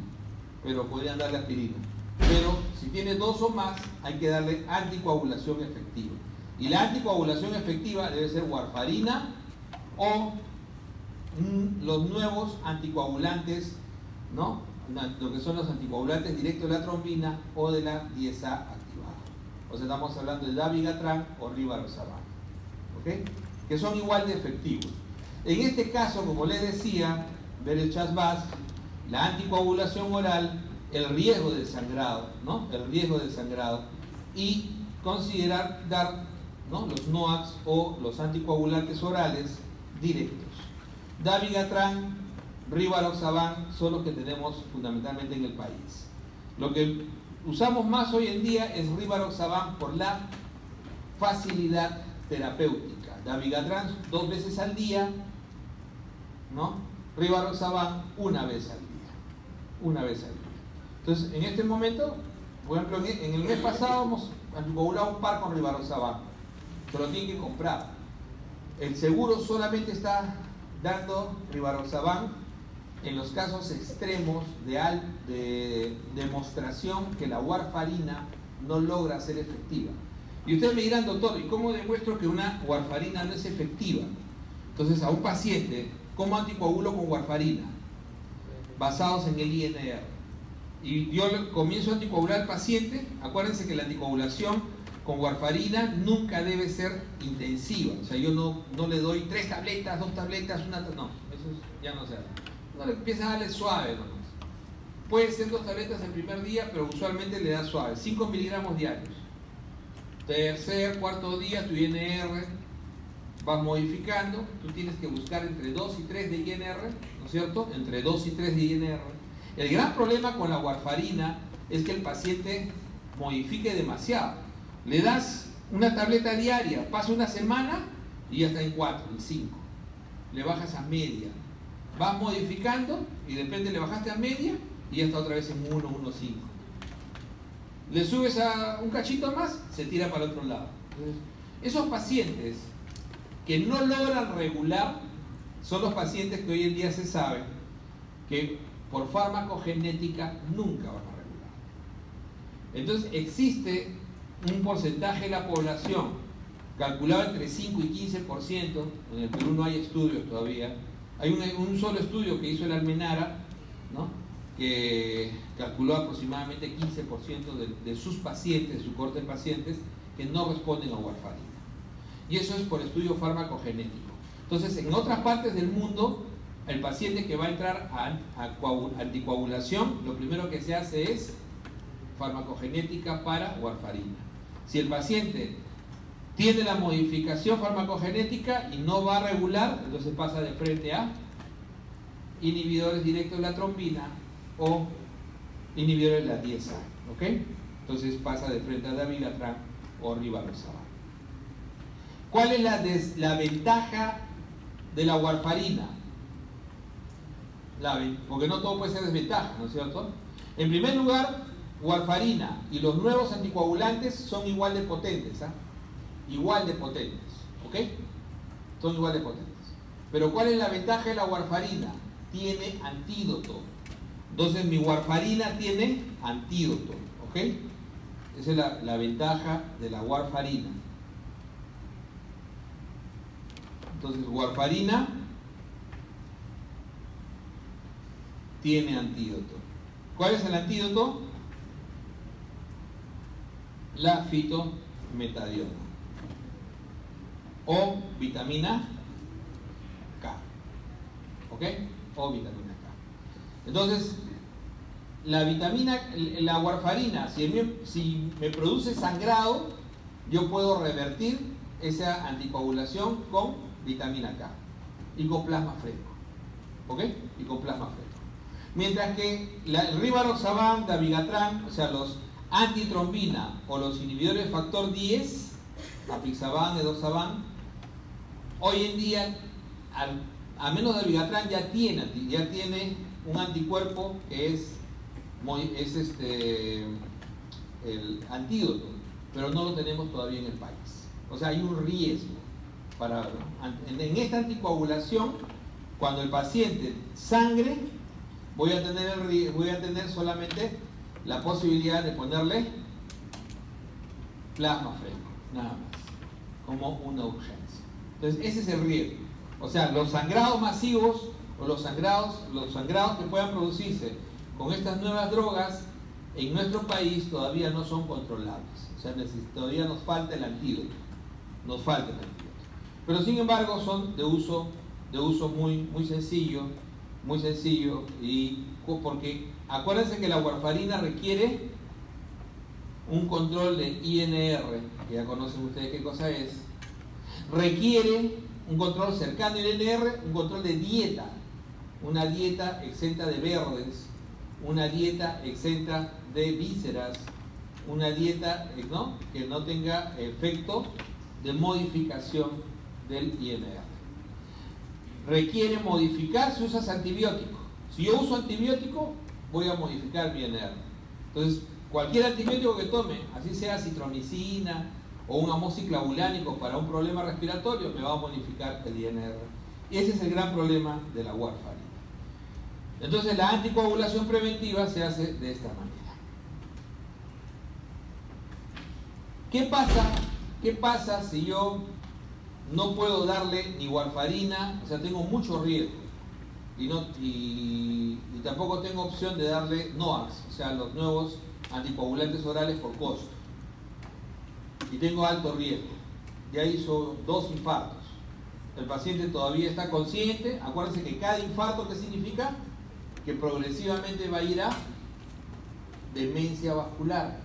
pero podrían darle aspirina. Pero si tiene 2 o más, hay que darle anticoagulación efectiva. Y la anticoagulación efectiva debe ser warfarina o los nuevos anticoagulantes, ¿no? Lo que son los anticoagulantes directos de la trombina o de la dieza activada. O sea, estamos hablando de dabigatran o rivaroxaban, ¿ok? Que son igual de efectivos. En este caso, como les decía, ver el Chasles, la anticoagulación oral, el riesgo del sangrado, ¿no? El riesgo del sangrado, y considerar dar, ¿no? Los NOACs o los anticoagulantes orales directos. Dabigatran, rivaroxaban son los que tenemos fundamentalmente en el país. Lo que usamos más hoy en día es rivaroxaban por la facilidad terapéutica. Dabigatran 2 veces al día, ¿no? Rivaroxaban 1 vez al día. 1 vez al día. Entonces, en este momento, por ejemplo, en el mes pasado hemos anticoagulado un par con rivaroxaban. Se lo tienen que comprar. El seguro solamente está dando rivaroxaban en los casos extremos de demostración que la warfarina no logra ser efectiva. Y ustedes me dirán, doctor, ¿y cómo demuestro que una warfarina no es efectiva? Entonces, a un paciente, ¿cómo anticoagulo con warfarina? Basados en el INR. Y yo comienzo a anticoagular al paciente. Acuérdense que la anticoagulación con warfarina nunca debe ser intensiva. O sea, yo no le doy 3 tabletas, 2 tabletas, no, eso ya no se hace. No le empieza a darle suave nomás. Puede ser 2 tabletas el primer día, pero usualmente le da suave, 5 miligramos diarios. Tercer, cuarto día, tu INR vas modificando. Tú tienes que buscar entre 2 y 3 de INR, ¿no es cierto? Entre 2 y 3 de INR. El gran problema con la warfarina es que el paciente modifique demasiado. Le das una tableta diaria, pasa una semana y ya está en 4, en 5. Le bajas a media. Vas modificando y de repente le bajaste a media y ya está otra vez en 1, 1, 5. Le subes a un cachito más, se tira para el otro lado. Entonces, esos pacientes que no logran regular son los pacientes que hoy en día se sabe que por farmacogenética nunca van a regular. Entonces existe un porcentaje de la población calculado entre 5 y 15%, en el Perú no hay estudios todavía, hay un solo estudio que hizo el Almenara, ¿no?, que calculó aproximadamente 15% de sus pacientes, de su corte de pacientes, que no responden a warfarina. Y eso es por estudio farmacogenético. Entonces, en otras partes del mundo, el paciente que va a entrar a anticoagulación, lo primero que se hace es farmacogenética para warfarina. Si el paciente tiene la modificación farmacogenética y no va a regular, entonces pasa de frente a inhibidores directos de la trombina o inhibidores de la dieza, ¿ok? Entonces pasa de frente a dabigatran o rivaroxaban. ¿Cuál es la ventaja de la warfarina? Porque no todo puede ser desventaja, ¿no es cierto? En primer lugar, warfarina y los nuevos anticoagulantes son igual de potentes, ¿ah? Igual de potentes, ¿ok? Son igual de potentes. Pero ¿cuál es la ventaja de la warfarina? Tiene antídoto. Entonces mi warfarina tiene antídoto, ¿ok? Esa es la ventaja de la warfarina. Entonces warfarina tiene antídoto. ¿Cuál es el antídoto? La fitometadiona o vitamina K, ¿ok? O vitamina K. Entonces, la warfarina, si me produce sangrado, yo puedo revertir esa anticoagulación con vitamina K y con plasma fresco, ¿ok? Y con plasma fresco. Mientras que el rivaroxaban, dabigatran, o sea, los antitrombina o los inhibidores de factor 10, apixaban, edoxaban, hoy en día, a menos dabigatran ya tiene un anticuerpo que es el antídoto, pero no lo tenemos todavía en el país. O sea, hay un riesgo en esta anticoagulación. Cuando el paciente sangre, voy a tener solamente la posibilidad de ponerle plasma fresco, nada más, como una urgencia. Entonces ese es el riesgo. O sea, los sangrados masivos o los sangrados que puedan producirse con estas nuevas drogas en nuestro país todavía no son controlables. O sea, todavía nos falta el antídoto. Pero sin embargo son de uso muy sencillo, y porque acuérdense que la warfarina requiere un control de INR, que ya conocen ustedes qué cosa es, requiere un control cercano al INR, un control de dieta, una dieta exenta de verdes, una dieta exenta de vísceras, una dieta que no tenga efecto de modificación del INR. Requiere modificar si usas antibiótico. Si yo uso antibiótico, voy a modificar mi INR. Entonces, cualquier antibiótico que tome, así sea citromicina o un amociclabulánico para un problema respiratorio, me va a modificar el INR. Y ese es el gran problema de la warfarina. Entonces, la anticoagulación preventiva se hace de esta manera. ¿Qué pasa si yo no puedo darle ni warfarina? O sea, tengo mucho riesgo y tampoco tengo opción de darle NOACs, o sea, los nuevos anticoagulantes orales por costo, y tengo alto riesgo. Ya hizo 2 infartos, el paciente todavía está consciente. Acuérdense que cada infarto, ¿qué significa? Que progresivamente va a ir a demencia vascular.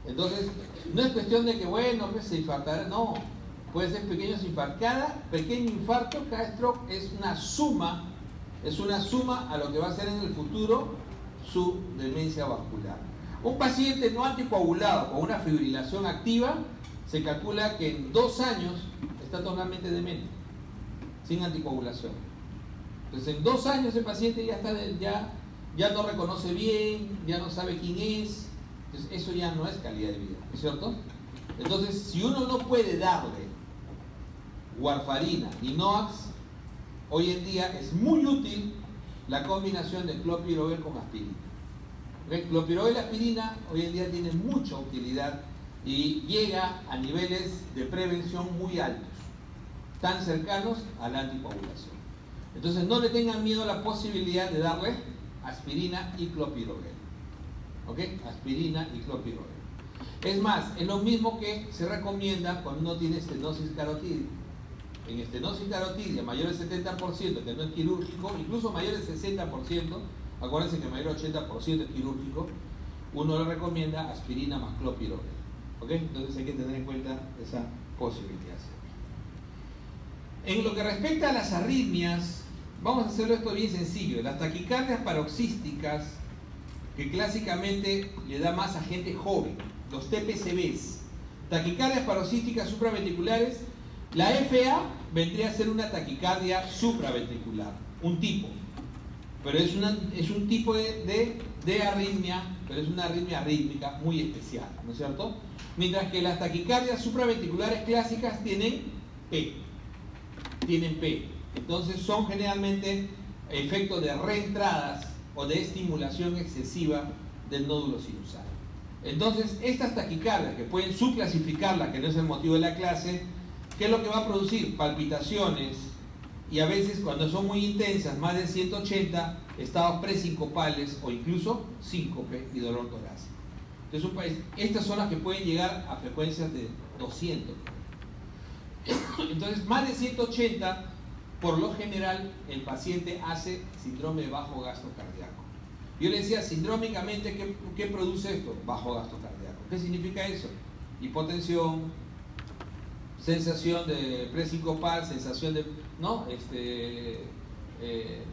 Entonces, no es cuestión de que, bueno, pues se infartará, no. Puede ser pequeños infartos. Cada pequeño infarto, cada stroke es una suma es una suma a lo que va a ser en el futuro su demencia vascular. Un paciente no anticoagulado con una fibrilación activa, se calcula que en 2 años está totalmente demente, sin anticoagulación. Entonces en 2 años el paciente ya no reconoce bien, ya no sabe quién es. Entonces eso ya no es calidad de vida, ¿no es cierto? Entonces si uno no puede darle warfarina y NOACs, hoy en día es muy útil la combinación de clopidogrel con aspirina. Clopidogrel y aspirina hoy en día tiene mucha utilidad y llega a niveles de prevención muy altos, tan cercanos a la anticoagulación. Entonces no le tengan miedo a la posibilidad de darle aspirina y clopidogrel. ¿Ok? Aspirina y clopidogrel. Es más, es lo mismo que se recomienda cuando uno tiene estenosis carotídea. En estenosis carotídea mayor del 70%, que no es quirúrgico, incluso mayor del 60%, acuérdense que mayor del 80% es quirúrgico, uno le recomienda aspirina más clopidogrel. ¿Ok? Entonces hay que tener en cuenta esa posibilidad. En lo que respecta a las arritmias, vamos a hacerlo esto bien sencillo. Las taquicardias paroxísticas, que clásicamente le da más a gente joven, los TPCBs, taquicardias paroxísticas supraventriculares, la FA vendría a ser una taquicardia supraventricular, un tipo, pero es un tipo de arritmia, pero es una arritmia arrítmica muy especial, ¿no es cierto? Mientras que las taquicardias supraventriculares clásicas tienen P. Entonces son generalmente efectos de reentradas o de estimulación excesiva del nódulo sinusal. Entonces estas taquicardias, que pueden subclasificarlas, que no es el motivo de la clase, ¿qué es lo que va a producir? Palpitaciones y a veces cuando son muy intensas, más de 180, estados presincopales o incluso síncope y dolor torácico. Entonces estas son las que pueden llegar a frecuencias de 200. Entonces más de 180, por lo general el paciente hace síndrome de bajo gasto cardíaco. Yo le decía, sindrómicamente, ¿qué produce esto? Bajo gasto cardíaco. ¿Qué significa eso? Hipotensión, sensación de presincopal, sensación de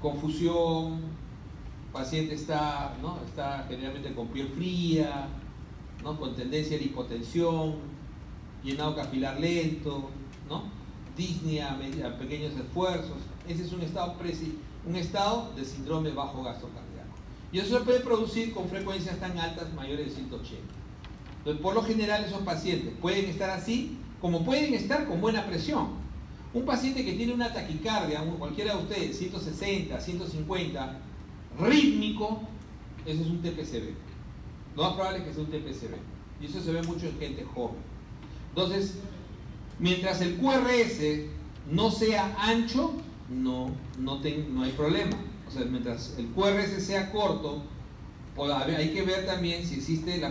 confusión, paciente está generalmente con piel fría, ¿no? Con tendencia a la hipotensión, llenado capilar lento, ¿no? Disnea a pequeños esfuerzos. Ese es un estado de síndrome bajo gasto cardíaco. Y eso se puede producir con frecuencias tan altas, mayores de 180. Entonces, por lo general, esos pacientes pueden estar así, como pueden estar con buena presión. Un paciente que tiene una taquicardia, cualquiera de ustedes, 160, 150, rítmico, ese es un TPCB. Lo más probable es que sea un TPCB. Y eso se ve mucho en gente joven. Entonces, mientras el QRS no sea ancho, no hay problema. O sea, mientras el QRS sea corto, hay que ver también si existe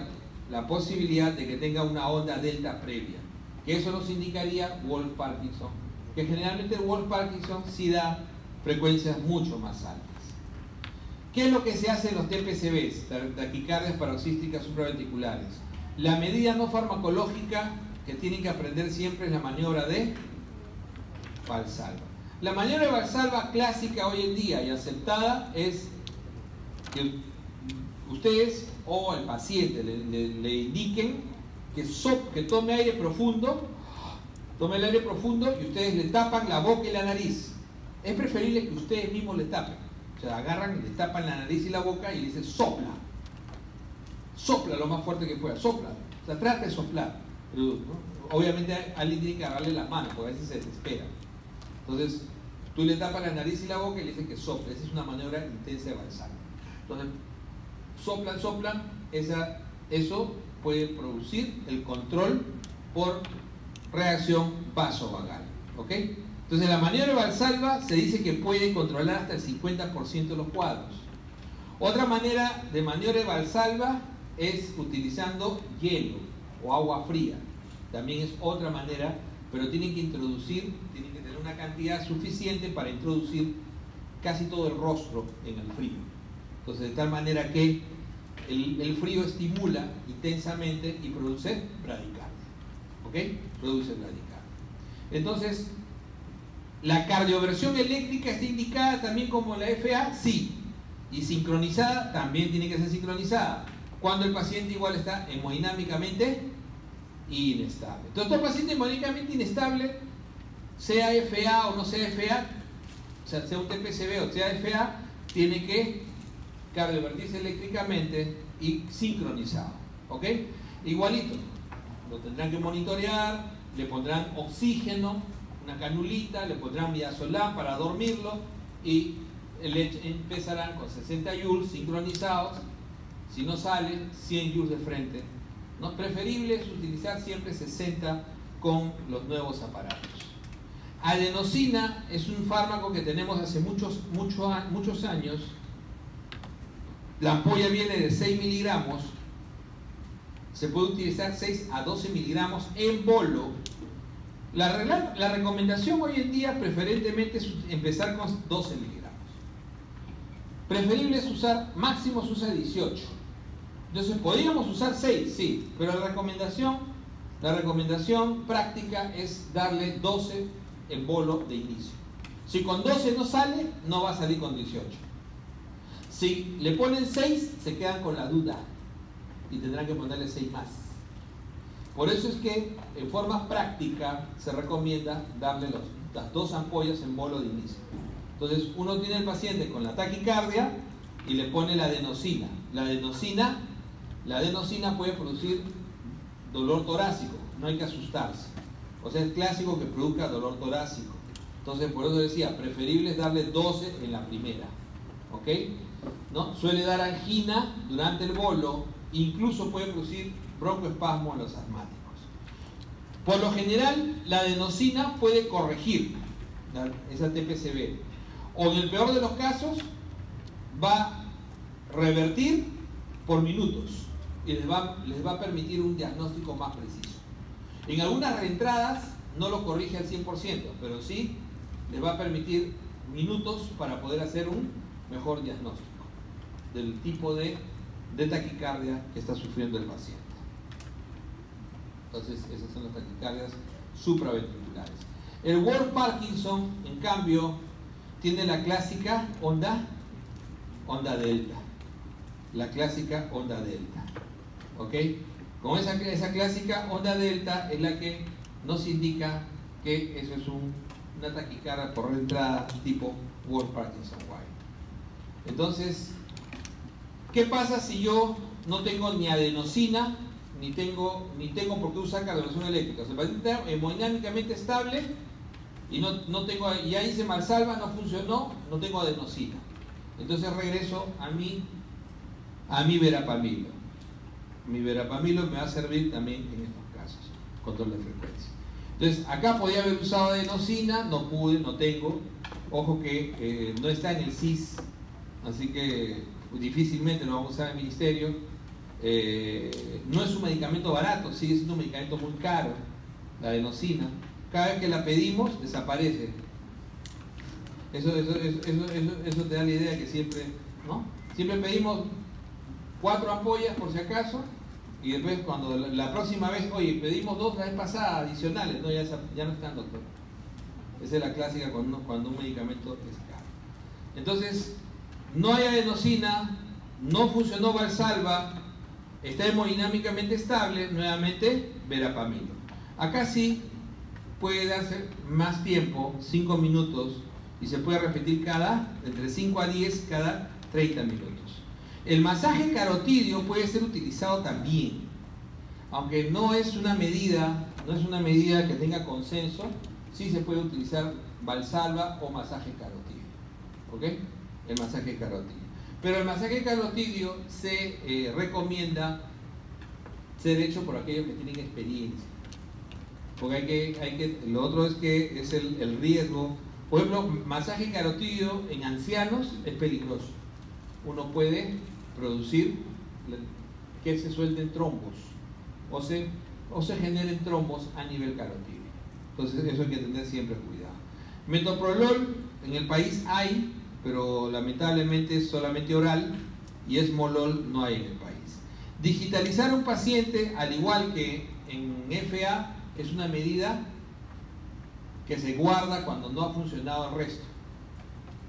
la posibilidad de que tenga una onda delta previa. Que eso nos indicaría Wolff-Parkinson. Que generalmente el Wolff-Parkinson sí da frecuencias mucho más altas. ¿Qué es lo que se hace en los TPCBs, taquicardias paroxísticas supraventriculares? La medida no farmacológica que tienen que aprender siempre es la maniobra de Valsalva. La maniobra de Valsalva clásica hoy en día y aceptada es que ustedes o el paciente le indiquen que tome aire profundo, tome el aire profundo y ustedes le tapan la boca y la nariz. Es preferible que ustedes mismos le tapen. O sea, agarran y le tapan la nariz y la boca y le dicen sopla. Sopla lo más fuerte que pueda, sopla. O sea, trata de soplar. Pero, ¿no? Obviamente alguien tiene que agarrarle las manos porque a veces se desespera. Entonces, tú le tapas la nariz y la boca y le dices que sople. Esa es una maniobra intensa de Valsalva. Entonces, soplan, eso puede producir el control por reacción vasovagal. ¿Ok? Entonces, la maniobra de Valsalva se dice que puede controlar hasta el 50% de los cuadros. Otra manera de maniobra de Valsalva es utilizando hielo o agua fría. También es otra manera, pero tienen que tener una cantidad suficiente para introducir casi todo el rostro en el frío. Entonces, de tal manera que el frío estimula intensamente y produce bradicardia. ¿Ok? Produce bradicardia. Entonces, ¿La cardioversión eléctrica está indicada también como la FA? Sí. Y sincronizada, también tiene que ser sincronizada. Cuando el paciente igual está hemodinámicamente inestable. Entonces, todo paciente hemodinámicamente inestable, sea FA o no sea FA, o sea, sea un TPCB o sea FA, tiene que cardiovertirse eléctricamente y sincronizado. ¿Ok? Igualito. Lo tendrán que monitorear, le pondrán oxígeno, una canulita, le pondrán midazolam para dormirlo y empezarán con 60 joules sincronizados. Si no sale, 100 joules de frente. ¿No? Preferible es utilizar siempre 60 con los nuevos aparatos. Adenosina es un fármaco que tenemos hace muchos años. La ampolla viene de 6 miligramos. Se puede utilizar 6 a 12 miligramos en bolo. La recomendación hoy en día preferentemente es empezar con 12 miligramos. Preferible es usar, máximo se usa 18. Entonces podríamos usar 6, sí, pero la recomendación práctica es darle 12 en bolo de inicio. Si con 12 no sale, no va a salir con 18. Si le ponen 6, se quedan con la duda y tendrán que ponerle 6 más. Por eso es que en forma práctica se recomienda darle las 2 ampollas en bolo de inicio. Entonces uno tiene el paciente con la taquicardia y le pone la adenosina. La adenosina puede producir dolor torácico, no hay que asustarse. O sea, es clásico que produzca dolor torácico. Entonces por eso decía, preferible es darle 12 en la primera. ¿Ok? ¿No? Suele dar angina durante el bolo, incluso puede producir broncoespasmo en los asmáticos. Por lo general, la adenosina puede corregir esa TPCB, o en el peor de los casos va a revertir por minutos y les va a permitir un diagnóstico más preciso. En algunas reentradas no lo corrige al 100%, pero sí les va a permitir minutos para poder hacer un mejor diagnóstico del tipo de taquicardia que está sufriendo el paciente. Entonces esas son las taquicardias supraventriculares. El Wolff Parkinson, en cambio, tiene la clásica onda delta. La clásica onda delta. ¿Ok? Con esa clásica onda delta es la que nos indica que eso es una taquicardia por reentrada tipo Wolff Parkinson White. Entonces, ¿qué pasa si yo no tengo ni adenosina ni tengo por qué usar cardioversión eléctrica? O sea, el paciente está hemodinámicamente estable y no tengo, ya hice Valsalva, no funcionó, no tengo adenosina. Entonces regreso a mi verapamilo. Mi verapamilo me va a servir también en estos casos, control de frecuencia. Entonces, acá podía haber usado adenosina, no pude, no tengo. Ojo que no está en el CIS, así que difícilmente lo vamos a usar en el ministerio. No es un medicamento barato, sigue siendo un medicamento muy caro, la adenosina. Cada vez que la pedimos, desaparece. Eso te da la idea que siempre, ¿no? Siempre pedimos 4 ampollas por si acaso, y después cuando la próxima vez, oye, pedimos 2 la vez pasada adicionales, no, ya no están, doctor. Esa es la clásica cuando un medicamento es caro. Entonces, no hay adenosina, no funcionó Valsalva, está hemodinámicamente estable, nuevamente verapamilo. Acá sí puede darse más tiempo, 5 minutos, y se puede repetir entre 5 a 10 cada 30 minutos. El masaje carotídeo puede ser utilizado también, aunque no es una medida que tenga consenso. Sí se puede utilizar Valsalva o masaje carotídeo. ¿Ok? El masaje carotídeo. Pero el masaje carotídeo se recomienda ser hecho por aquellos que tienen experiencia. Porque lo otro es que es el riesgo. Por ejemplo, masaje carotídeo en ancianos es peligroso. Uno puede producir que se suelten trombos o se generen trombos a nivel carotídeo. Entonces eso hay que tener siempre cuidado. Metoprolol en el país hay, pero lamentablemente es solamente oral, y esmolol no hay en el país. Digitalizar a un paciente, al igual que en FA, es una medida que se guarda cuando no ha funcionado el resto.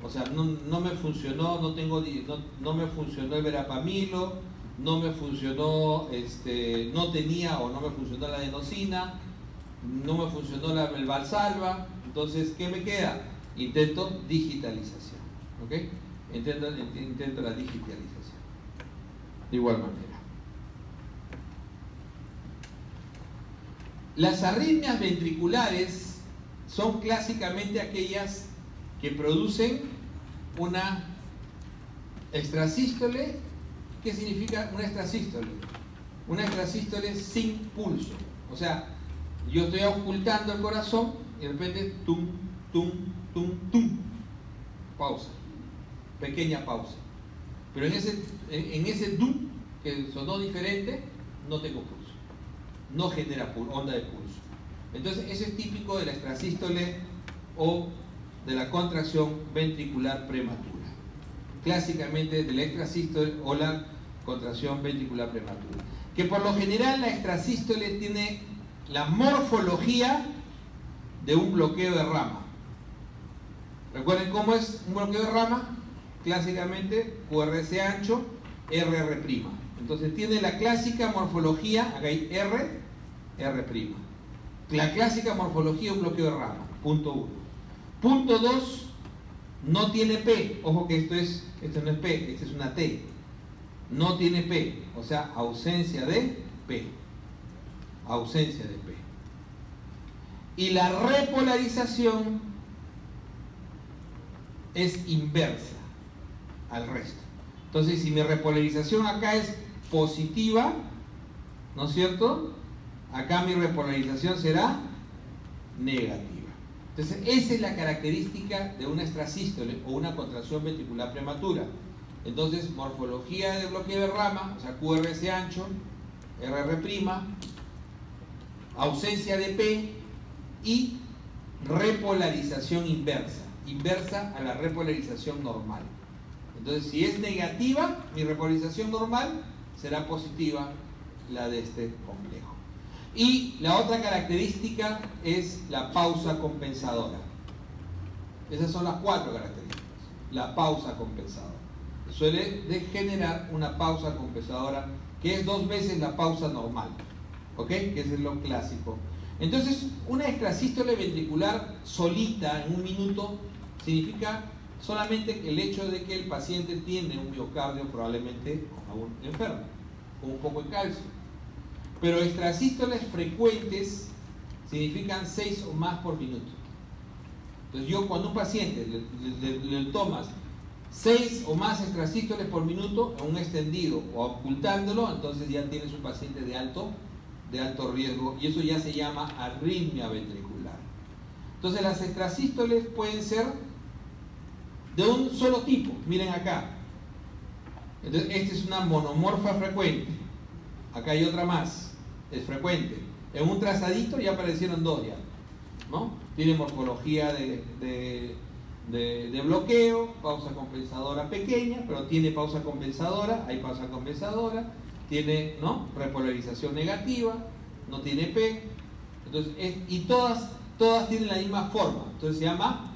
O sea, no me funcionó, no me funcionó el verapamilo, no me funcionó, no tenía o no me funcionó la adenosina, no me funcionó el Valsalva. Entonces, ¿qué me queda? Intento digitalización, ¿ok? Intento la digitalización. De igual manera. Las arritmias ventriculares son clásicamente aquellas que producen una extrasístole. ¿Qué significa una extrasístole? Una extrasístole sin pulso. O sea, yo estoy ocultando el corazón y de repente tum, tum, tum, tum. Pausa. Pequeña pausa. Pero en ese tum, que sonó diferente, no tengo pulso. No genera onda de pulso. Entonces, eso es típico de la extrasístole o de la contracción ventricular prematura. Clásicamente de la extrasístole o la contracción ventricular prematura. Que por lo general la extrasístole tiene la morfología de un bloqueo de rama. ¿Recuerden cómo es un bloqueo de rama? Clásicamente QRS ancho, RR'. Entonces tiene la clásica morfología, acá hay R'. La clásica morfología de un bloqueo de rama, punto 1. Punto 2, no tiene P. Ojo que esto no es P, esto es una T. No tiene P, o sea, ausencia de P. Ausencia de P. Y la repolarización es inversa al resto. Entonces, si mi repolarización acá es positiva, ¿no es cierto? Acá mi repolarización será negativa. Entonces, esa es la característica de una extrasístole o una contracción ventricular prematura. Entonces, morfología de bloqueo de rama, o sea, QRS ancho, RR', ausencia de P y repolarización inversa a la repolarización normal. Entonces, si es negativa, mi repolarización normal será positiva la de este complejo. Y la otra característica es la pausa compensadora. Esas son las 4 características. La pausa compensadora. Suele generar una pausa compensadora que es 2 veces la pausa normal. ¿Ok? Que ese es lo clásico. Entonces, una extrasístole ventricular solita en un minuto significa solamente el hecho de que el paciente tiene un miocardio probablemente aún enfermo, con un poco de calcio. Pero extrasístoles frecuentes significan 6 o más por minuto. Entonces yo cuando a un paciente le tomas 6 o más extrasístoles por minuto en un extendido o ocultándolo, entonces ya tienes un paciente de alto riesgo y eso ya se llama arritmia ventricular. Entonces las extrasístoles pueden ser de un solo tipo. Miren acá. Entonces esta es una monomorfa frecuente. Acá hay otra más. Es frecuente. En un trazadito ya aparecieron 2 ya, ¿no? Tiene morfología de bloqueo, pausa compensadora pequeña, pero tiene pausa compensadora, hay pausa compensadora, tiene, ¿no?, repolarización negativa, no tiene P. Entonces, y todas tienen la misma forma. Entonces se llama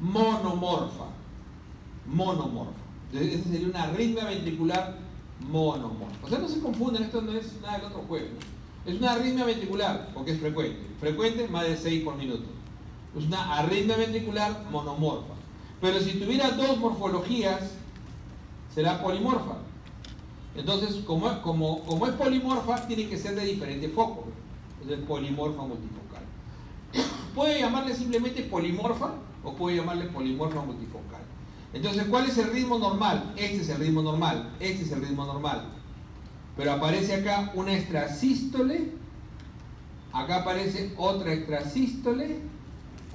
monomorfa. Entonces, esa sería una arritmia ventricular monomorfa. O sea, no se confunden, esto no es nada del otro juego, ¿no? Es una arritmia ventricular porque es frecuente. Frecuente, más de 6 por minuto. Es una arritmia ventricular monomorfa. Pero si tuviera 2 morfologías, será polimorfa. Entonces, como es polimorfa, tiene que ser de diferente foco. Es polimorfa multifocal. Puede llamarle simplemente polimorfa o puede llamarle polimorfa multifocal. Entonces, ¿cuál es el ritmo normal? Este es el ritmo normal, este es el ritmo normal. Pero aparece acá una extrasístole, acá aparece otra extrasístole,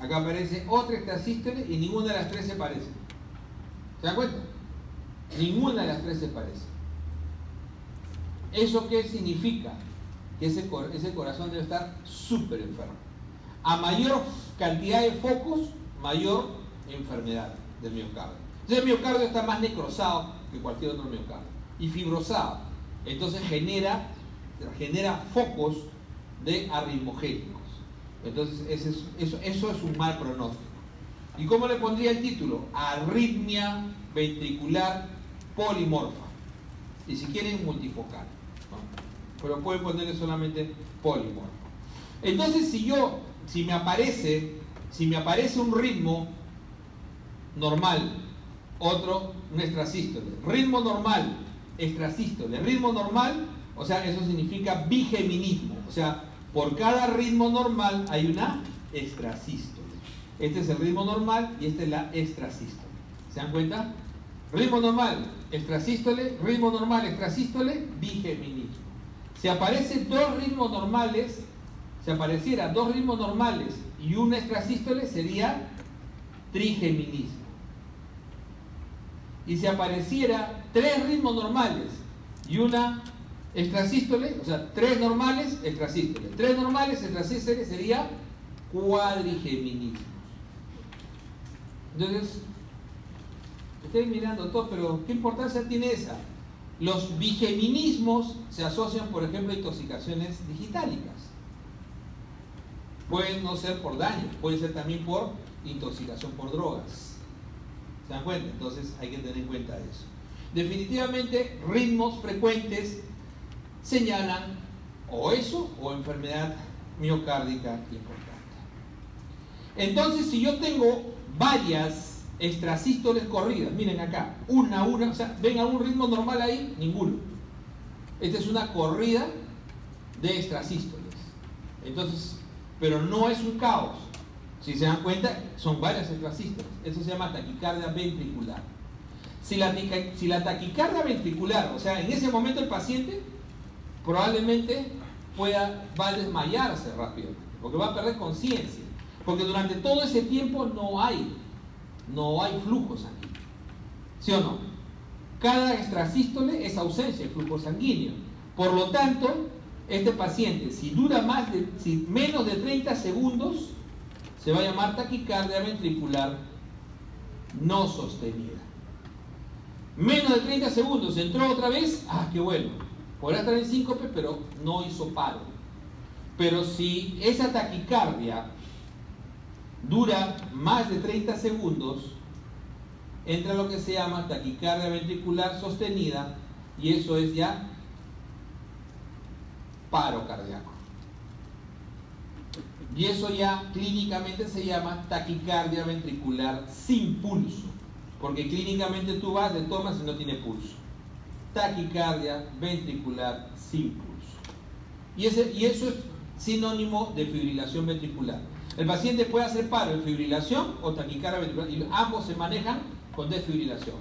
acá aparece otra extrasístole y ninguna de las 3 se parece. ¿Se dan cuenta? Ninguna de las 3 se parece. ¿Eso qué significa? Que ese corazón debe estar súper enfermo. A mayor cantidad de focos, mayor enfermedad del miocardio. Entonces el miocardio está más necrosado que cualquier otro miocardio y fibrosado. Entonces genera focos de arritmogénicos. Entonces eso es un mal pronóstico. ¿Y cómo le pondría el título? Arritmia ventricular polimorfa. Y si quieren, multifocal, ¿no? Pero pueden ponerle solamente polimorfa. Entonces, si me aparece un ritmo normal, otro, un extrasístole, ritmo normal, extrasístole, ritmo normal, o sea, eso significa bigeminismo. O sea, por cada ritmo normal hay una extrasístole. Este es el ritmo normal y esta es la extrasístole. ¿Se dan cuenta? Ritmo normal, extrasístole, ritmo normal, extrasístole, bigeminismo. Si aparecen dos ritmos normales, si apareciera dos ritmos normales y una extrasístole, sería trigeminismo. Y si apareciera tres ritmos normales y una extrasístole, o sea, tres normales, extrasístole, tres normales, extrasístole, sería cuadrigeminismo. Entonces, estoy mirando todo, pero ¿qué importancia tiene esa? Los bigeminismos se asocian, por ejemplo, a intoxicaciones digitálicas. Pueden no ser por daño, puede ser también por intoxicación por drogas. ¿Se dan cuenta? Entonces hay que tener en cuenta eso. Definitivamente, ritmos frecuentes señalan o eso o enfermedad miocárdica importante. Entonces, si yo tengo varias extrasístoles corridas, miren acá, una, o sea, ¿ven algún ritmo normal ahí? Ninguno. Esta es una corrida de extrasístoles. Entonces, pero no es un caos. Si se dan cuenta, son varias extrasístoles. Eso se llama taquicardia ventricular. Si la taquicardia ventricular, o sea, en ese momento el paciente probablemente va a desmayarse rápidamente, porque va a perder conciencia, porque durante todo ese tiempo no hay flujo sanguíneo. ¿Sí o no? Cada extrasístole es ausencia de flujo sanguíneo. Por lo tanto, este paciente, si menos de 30 segundos, se va a llamar taquicardia ventricular no sostenida. Menos de 30 segundos, entró otra vez, qué bueno, podrá estar en síncope, pero no hizo paro. Pero si esa taquicardia dura más de 30 segundos, entra lo que se llama taquicardia ventricular sostenida, y eso es ya paro cardíaco. Y eso ya clínicamente se llama taquicardia ventricular sin pulso, porque clínicamente tú vas, le tomas y no tiene pulso. Taquicardia ventricular sin pulso. Y eso es sinónimo de fibrilación ventricular. El paciente puede hacer paro en fibrilación o taquicardia ventricular, y ambos se manejan con desfibrilación.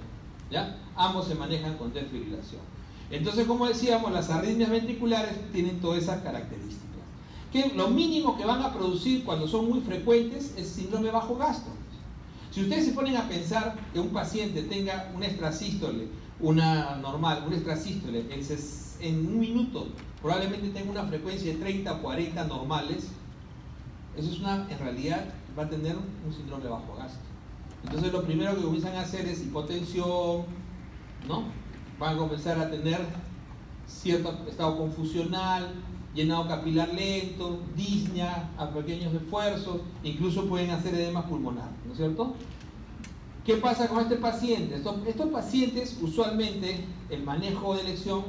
¿Ya? Ambos se manejan con desfibrilación. Entonces, como decíamos, las arritmias ventriculares tienen todas esas características. Que lo mínimo que van a producir cuando son muy frecuentes es síndrome bajo gasto. Si ustedes se ponen a pensar que un paciente tenga una extrasístole, una normal, una extrasístole, en un minuto probablemente tenga una frecuencia de 30 o 40 normales, eso es en realidad va a tener un síndrome bajo gasto. Entonces lo primero que comienzan a hacer es hipotensión, ¿no? Van a comenzar a tener cierto estado confusional, llenado capilar lento, disnea a pequeños esfuerzos, incluso pueden hacer edema pulmonar, ¿no es cierto? ¿Qué pasa con este paciente? Estos pacientes, usualmente, el manejo de elección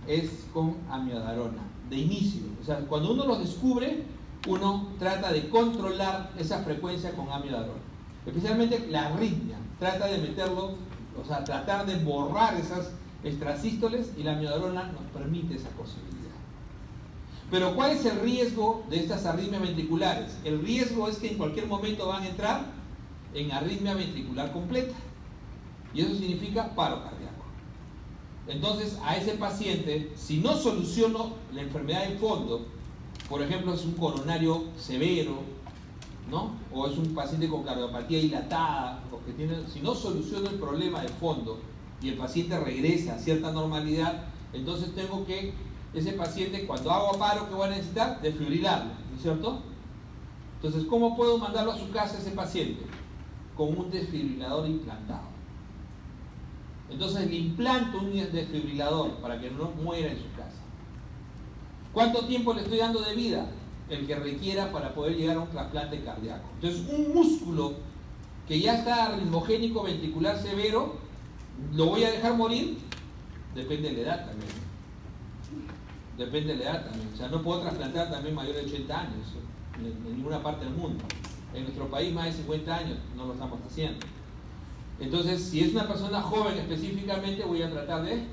es con amiodarona, de inicio. O sea, cuando uno los descubre, uno trata de controlar esa frecuencia con amiodarona. Especialmente la arritmia, trata de meterlo, o sea, tratar de borrar esas extrasístoles, y la amiodarona nos permite esa posibilidad. Pero ¿cuál es el riesgo de estas arritmias ventriculares? El riesgo es que en cualquier momento van a entrar en arritmia ventricular completa, y eso significa paro cardíaco. Entonces, a ese paciente, si no soluciono la enfermedad de fondo, por ejemplo, es un coronario severo, ¿no? O es un paciente con cardiopatía dilatada, si no soluciono el problema de fondo y el paciente regresa a cierta normalidad, entonces tengo que, ese paciente, cuando hago paro, ¿qué voy a necesitar? Desfibrilarlo, ¿no es cierto? Entonces, ¿cómo puedo mandarlo a su casa ese paciente? Con un desfibrilador implantado. Entonces le implanto un desfibrilador para que no muera en su casa. ¿Cuánto tiempo le estoy dando de vida? el que requiera para poder llegar a un trasplante cardíaco. Entonces, un músculo que ya está ritmogénico ventricular severo, ¿lo voy a dejar morir? Depende de la edad también. Depende de la edad también. O sea, no puedo trasplantar también mayor de 80 años en ninguna parte del mundo. En nuestro país más de 50 años no lo estamos haciendo. Entonces, si es una persona joven específicamente, voy a tratar de,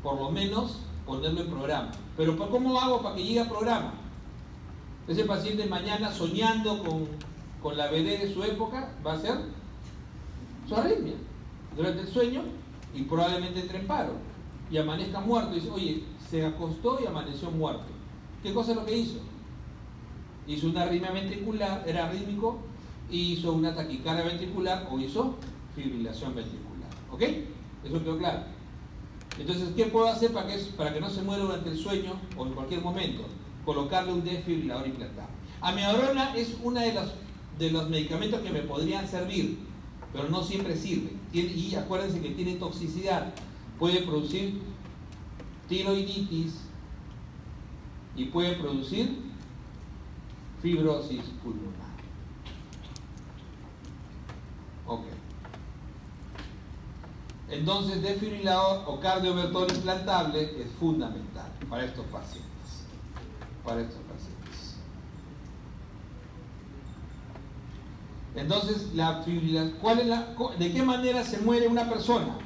por lo menos, ponerlo en programa. Pero ¿cómo hago para que llegue a programa? Ese paciente mañana, soñando con la BD de su época, va a ser su arritmia durante el sueño y probablemente entre en paro y amanezca muerto. Y dice, oye, se acostó y amaneció muerto. ¿Qué cosa es lo que hizo? Hizo una arritmia ventricular, era arrítmico, hizo una taquicardia ventricular o hizo fibrilación ventricular. ¿Ok? ¿Eso quedó claro? Entonces, ¿qué puedo hacer para que no se muera durante el sueño o en cualquier momento? Colocarle un desfibrilador implantado. Amiodarona es uno de los medicamentos que me podrían servir, pero no siempre sirve. Y acuérdense que tiene toxicidad. Puede producir tiroiditis y puede producir fibrosis pulmonar. Ok. Entonces, desfibrilador o cardiovertor implantable es fundamental para estos pacientes. Entonces, la fibrilación, ¿de qué manera se muere una persona?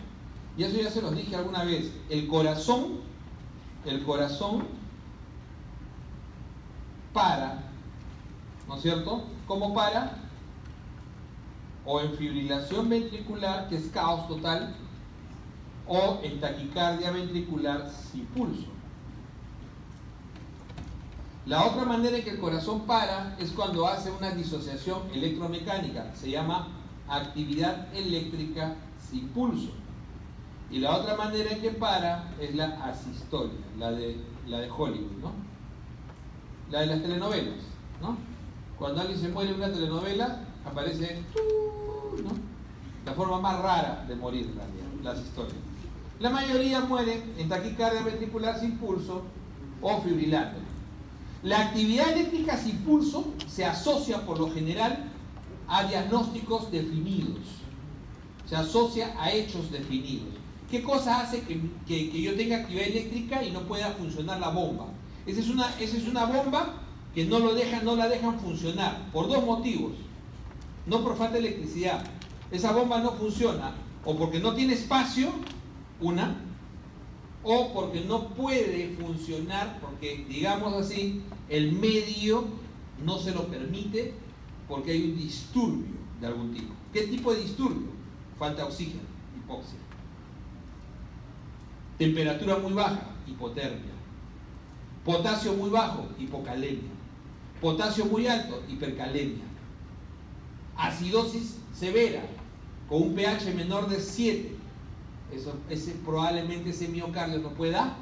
Y eso ya se los dije alguna vez. El corazón para, ¿no es cierto? ¿Cómo para? O en fibrilación ventricular, que es caos total, o en taquicardia ventricular sin pulso. La otra manera en que el corazón para es cuando hace una disociación electromecánica, se llama actividad eléctrica sin pulso. Y la otra manera en que para es la asistolia, la de Hollywood, ¿no? La de las telenovelas, ¿no? Cuando alguien se muere en una telenovela, aparece, ¿no? La forma más rara de morir, en realidad, la asistolia. La mayoría mueren en taquicardia ventricular sin pulso o fibrilando. La actividad eléctrica sin pulso se asocia por lo general a diagnósticos definidos, se asocia a hechos definidos. ¿Qué cosa hace que yo tenga actividad eléctrica y no pueda funcionar la bomba? Esa es una bomba que no la dejan funcionar por dos motivos. No por falta de electricidad. Esa bomba no funciona o porque no tiene espacio, o porque no puede funcionar, porque, digamos así, el medio no se lo permite porque hay un disturbio de algún tipo. ¿Qué tipo de disturbio? Falta de oxígeno, hipoxia. Temperatura muy baja, hipotermia. Potasio muy bajo, hipocalemia. Potasio muy alto, hipercalemia. Acidosis severa, con un pH menor de 7. Probablemente ese miocardio no pueda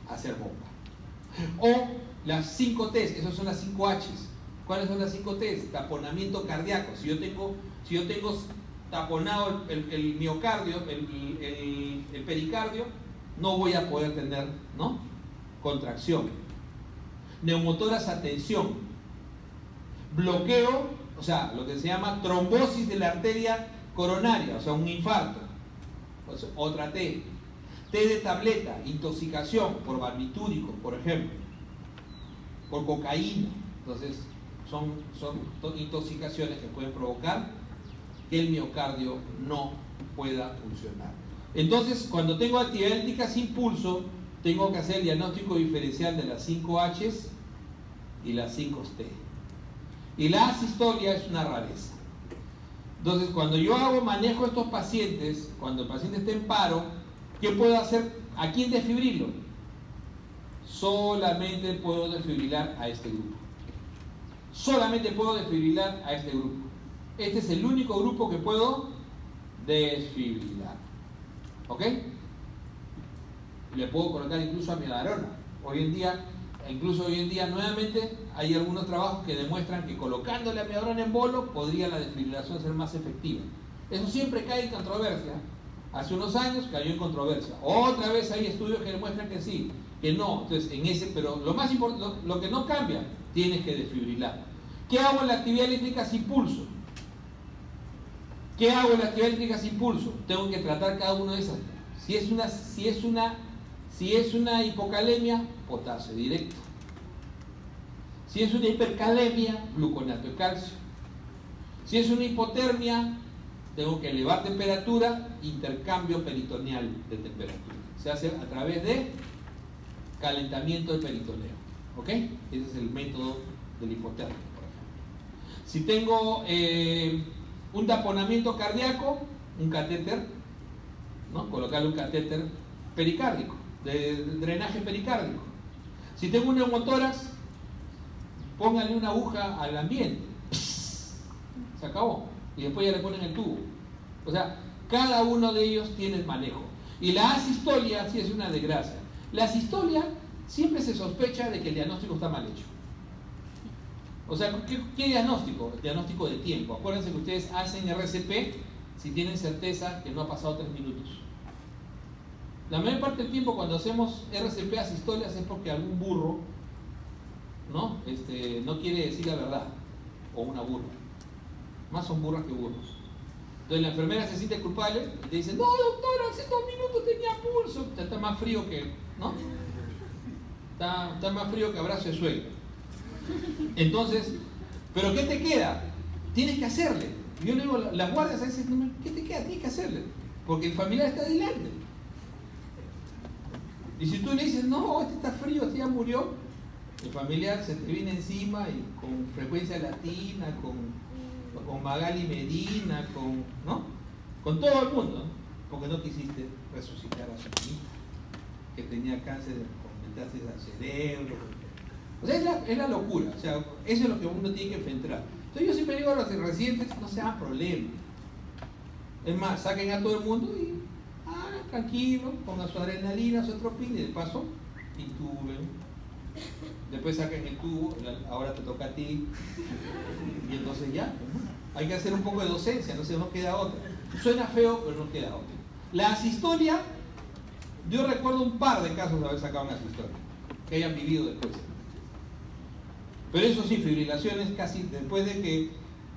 hacer bomba. O las 5 T's, esas son las 5 H's. ¿Cuáles son las 5 T's? Taponamiento cardíaco. Si yo tengo taponado el miocardio, el pericardio, no voy a poder tener, ¿no?, contracción. Neumotoras a tensión. Bloqueo, o sea, lo que se llama trombosis de la arteria coronaria, o sea, un infarto. Otra T. T de tableta, intoxicación por barbitúrico, por ejemplo, por cocaína. Entonces, son intoxicaciones que pueden provocar que el miocardio no pueda funcionar. Entonces, cuando tengo actividad eléctrica sin pulso, tengo que hacer el diagnóstico diferencial de las 5 H's y las 5 T. Y la asistolia es una rareza. Entonces, cuando yo manejo a estos pacientes, cuando el paciente está en paro, ¿qué puedo hacer? ¿A quién desfibrilo? Solamente puedo desfibrilar a este grupo. Solamente puedo desfibrilar a este grupo. Este es el único grupo que puedo desfibrilar. ¿Ok? Le puedo colocar incluso amiodarona. Hoy en día nuevamente hay algunos trabajos que demuestran que colocándole amiodarona en bolo podría la desfibrilación ser más efectiva. Eso siempre cae en controversia. Hace unos años cayó en controversia. Otra vez hay estudios que demuestran que sí, que no. Entonces, pero lo más importante, lo que no cambia, tienes que desfibrilar. ¿Qué hago en la actividad eléctrica sin pulso? ¿Qué hago en la actividad eléctrica sin pulso? Tengo que tratar cada uno de esas. Si es una hipocalemia, potasio directo. Si es una hipercalemia, gluconato de calcio. Si es una hipotermia, tengo que elevar temperatura, intercambio peritoneal de temperatura. Se hace a través de calentamiento del peritoneo. ¿Ok? Ese es el método del hipotermia, por ejemplo. Si tengo un taponamiento cardíaco, un catéter, ¿no? Colocarle un catéter pericárdico, de drenaje pericárdico. Si tengo un neumotórax, pónganle una aguja al ambiente. Se acabó. Y después ya le ponen el tubo. O sea, cada uno de ellos tiene manejo. Y la asistolia sí es una desgracia. La asistolia siempre se sospecha de que el diagnóstico está mal hecho. O sea, ¿qué diagnóstico? El diagnóstico de tiempo. Acuérdense que ustedes hacen RCP si tienen certeza que no ha pasado 3 minutos. La mayor parte del tiempo cuando hacemos RCP asistolias es porque algún burro no quiere decir la verdad, o una burra. Más son burras que burros. Entonces la enfermera se siente culpable y te dice: no, doctora, hace 2 minutos tenía pulso. Está más frío que, ¿no? Está más frío que abrazo de suegra. Entonces, ¿pero qué te queda? Tienes que hacerle. Yo le digo, las guardias a veces, ¿qué te queda? Tienes que hacerle, porque el familiar está adelante. Y si tú le dices: no, este está frío, este ya murió, el familiar se te viene encima y con frecuencia latina, con Magali Medina, ¿no? Con todo el mundo, porque no quisiste resucitar a su hija, que tenía cáncer con metástasis al cerebro. O sea, es la locura. O sea, eso es lo que uno tiene que enfrentar. Entonces yo siempre digo a los residentes: no se hagan problemas. Es más, saquen a todo el mundo y tranquilo, pongan su adrenalina, su atropina y de paso intuben. Después saquen el tubo, ahora te toca a ti. Y entonces ya, hay que hacer un poco de docencia, no queda otra. Suena feo, pero no queda otra. La asistolia, yo recuerdo un par de casos de haber sacado una asistolia, que hayan vivido después. Pero eso sí, fibrilaciones casi después de que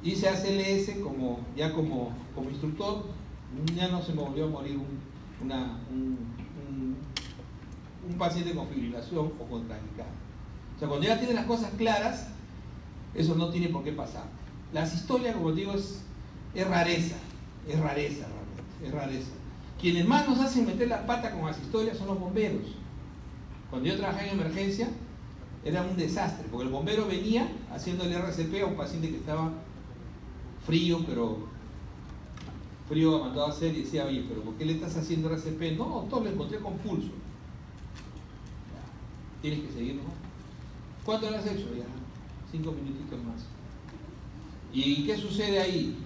hice ACLS como instructor, ya no se me volvió a morir un paciente con fibrilación o con taquicardia. O sea, cuando ya tiene las cosas claras, eso no tiene por qué pasar. La asistolia, como digo, es rareza realmente, es rareza. Quienes más nos hacen meter la pata con asistolia son los bomberos. Cuando yo trabajaba en emergencia, era un desastre, porque el bombero venía haciendo el RCP a un paciente que estaba frío, pero frío mandado a hacer, y decía: oye, pero ¿por qué le estás haciendo RCP? No, doctor, lo encontré con pulso. Tienes que seguir, ¿no? ¿Cuánto le has hecho? Ya, 5 minutitos más. ¿Y qué sucede ahí?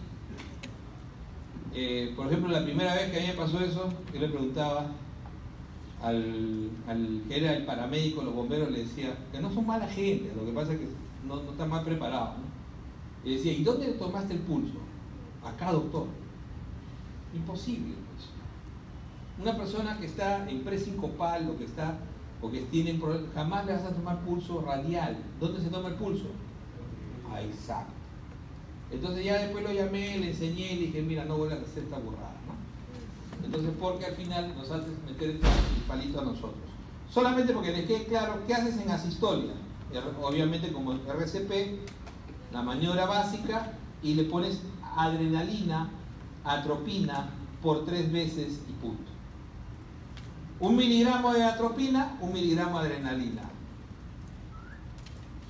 Por ejemplo, la primera vez que a mí me pasó eso, yo le preguntaba al que era el paramédico, los bomberos, le decía que no son mala gente, lo que pasa es que no están mal preparados, ¿no? Y decía: ¿y dónde le tomaste el pulso? Acá, doctor. Imposible, pues. Una persona que está en presincopal o que tiene problemas, jamás le vas a tomar pulso radial. ¿Dónde se toma el pulso? Ah, exacto. Entonces ya después lo llamé, le enseñé y le dije: mira, no vuelvas a hacer esta burrada, ¿no? Entonces, porque al final nos haces meter el palito a nosotros. Solamente porque les quede claro qué haces en asistolia. Obviamente, como RCP, la maniobra básica, y le pones adrenalina, atropina por 3 veces y punto. 1 miligramo de atropina, 1 miligramo de adrenalina.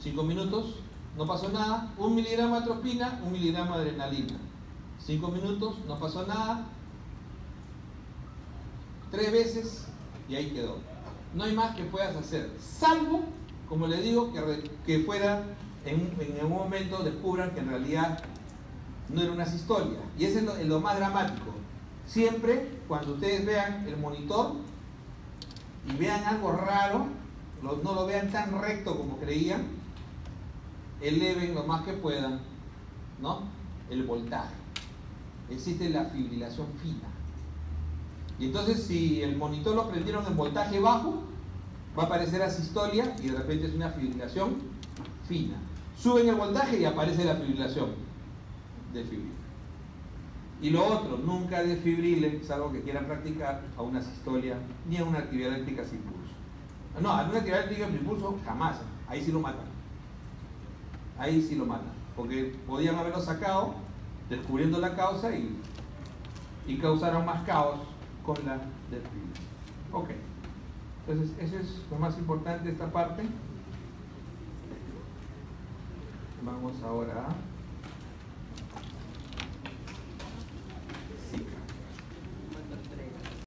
5 minutos, no pasó nada. 1 miligramo de atropina, 1 miligramo de adrenalina. 5 minutos, no pasó nada. 3 veces y ahí quedó. No hay más que puedas hacer, salvo, como le digo, que fuera en un momento descubran que en realidad no era una asistolia. Y eso es lo más dramático. Siempre cuando ustedes vean el monitor y vean algo raro, no lo vean tan recto como creían, eleven lo más que puedan, ¿no?, el voltaje. Existe la fibrilación fina. Y entonces, si el monitor lo prendieron en voltaje bajo, va a aparecer asistolia y de repente es una fibrilación fina. Suben el voltaje y aparece la fibrilación. Desfibrila. Y lo otro, nunca desfibrilen, es algo que quieran practicar, a una sistolia ni a una actividad eléctrica sin pulso. No, a una actividad eléctrica sin pulso jamás. Ahí sí lo matan. Ahí sí lo matan. Porque podían haberlo sacado, descubriendo la causa y causaron más caos con la desfibrilación. Ok. Entonces, eso es lo más importante de esta parte. Vamos ahora a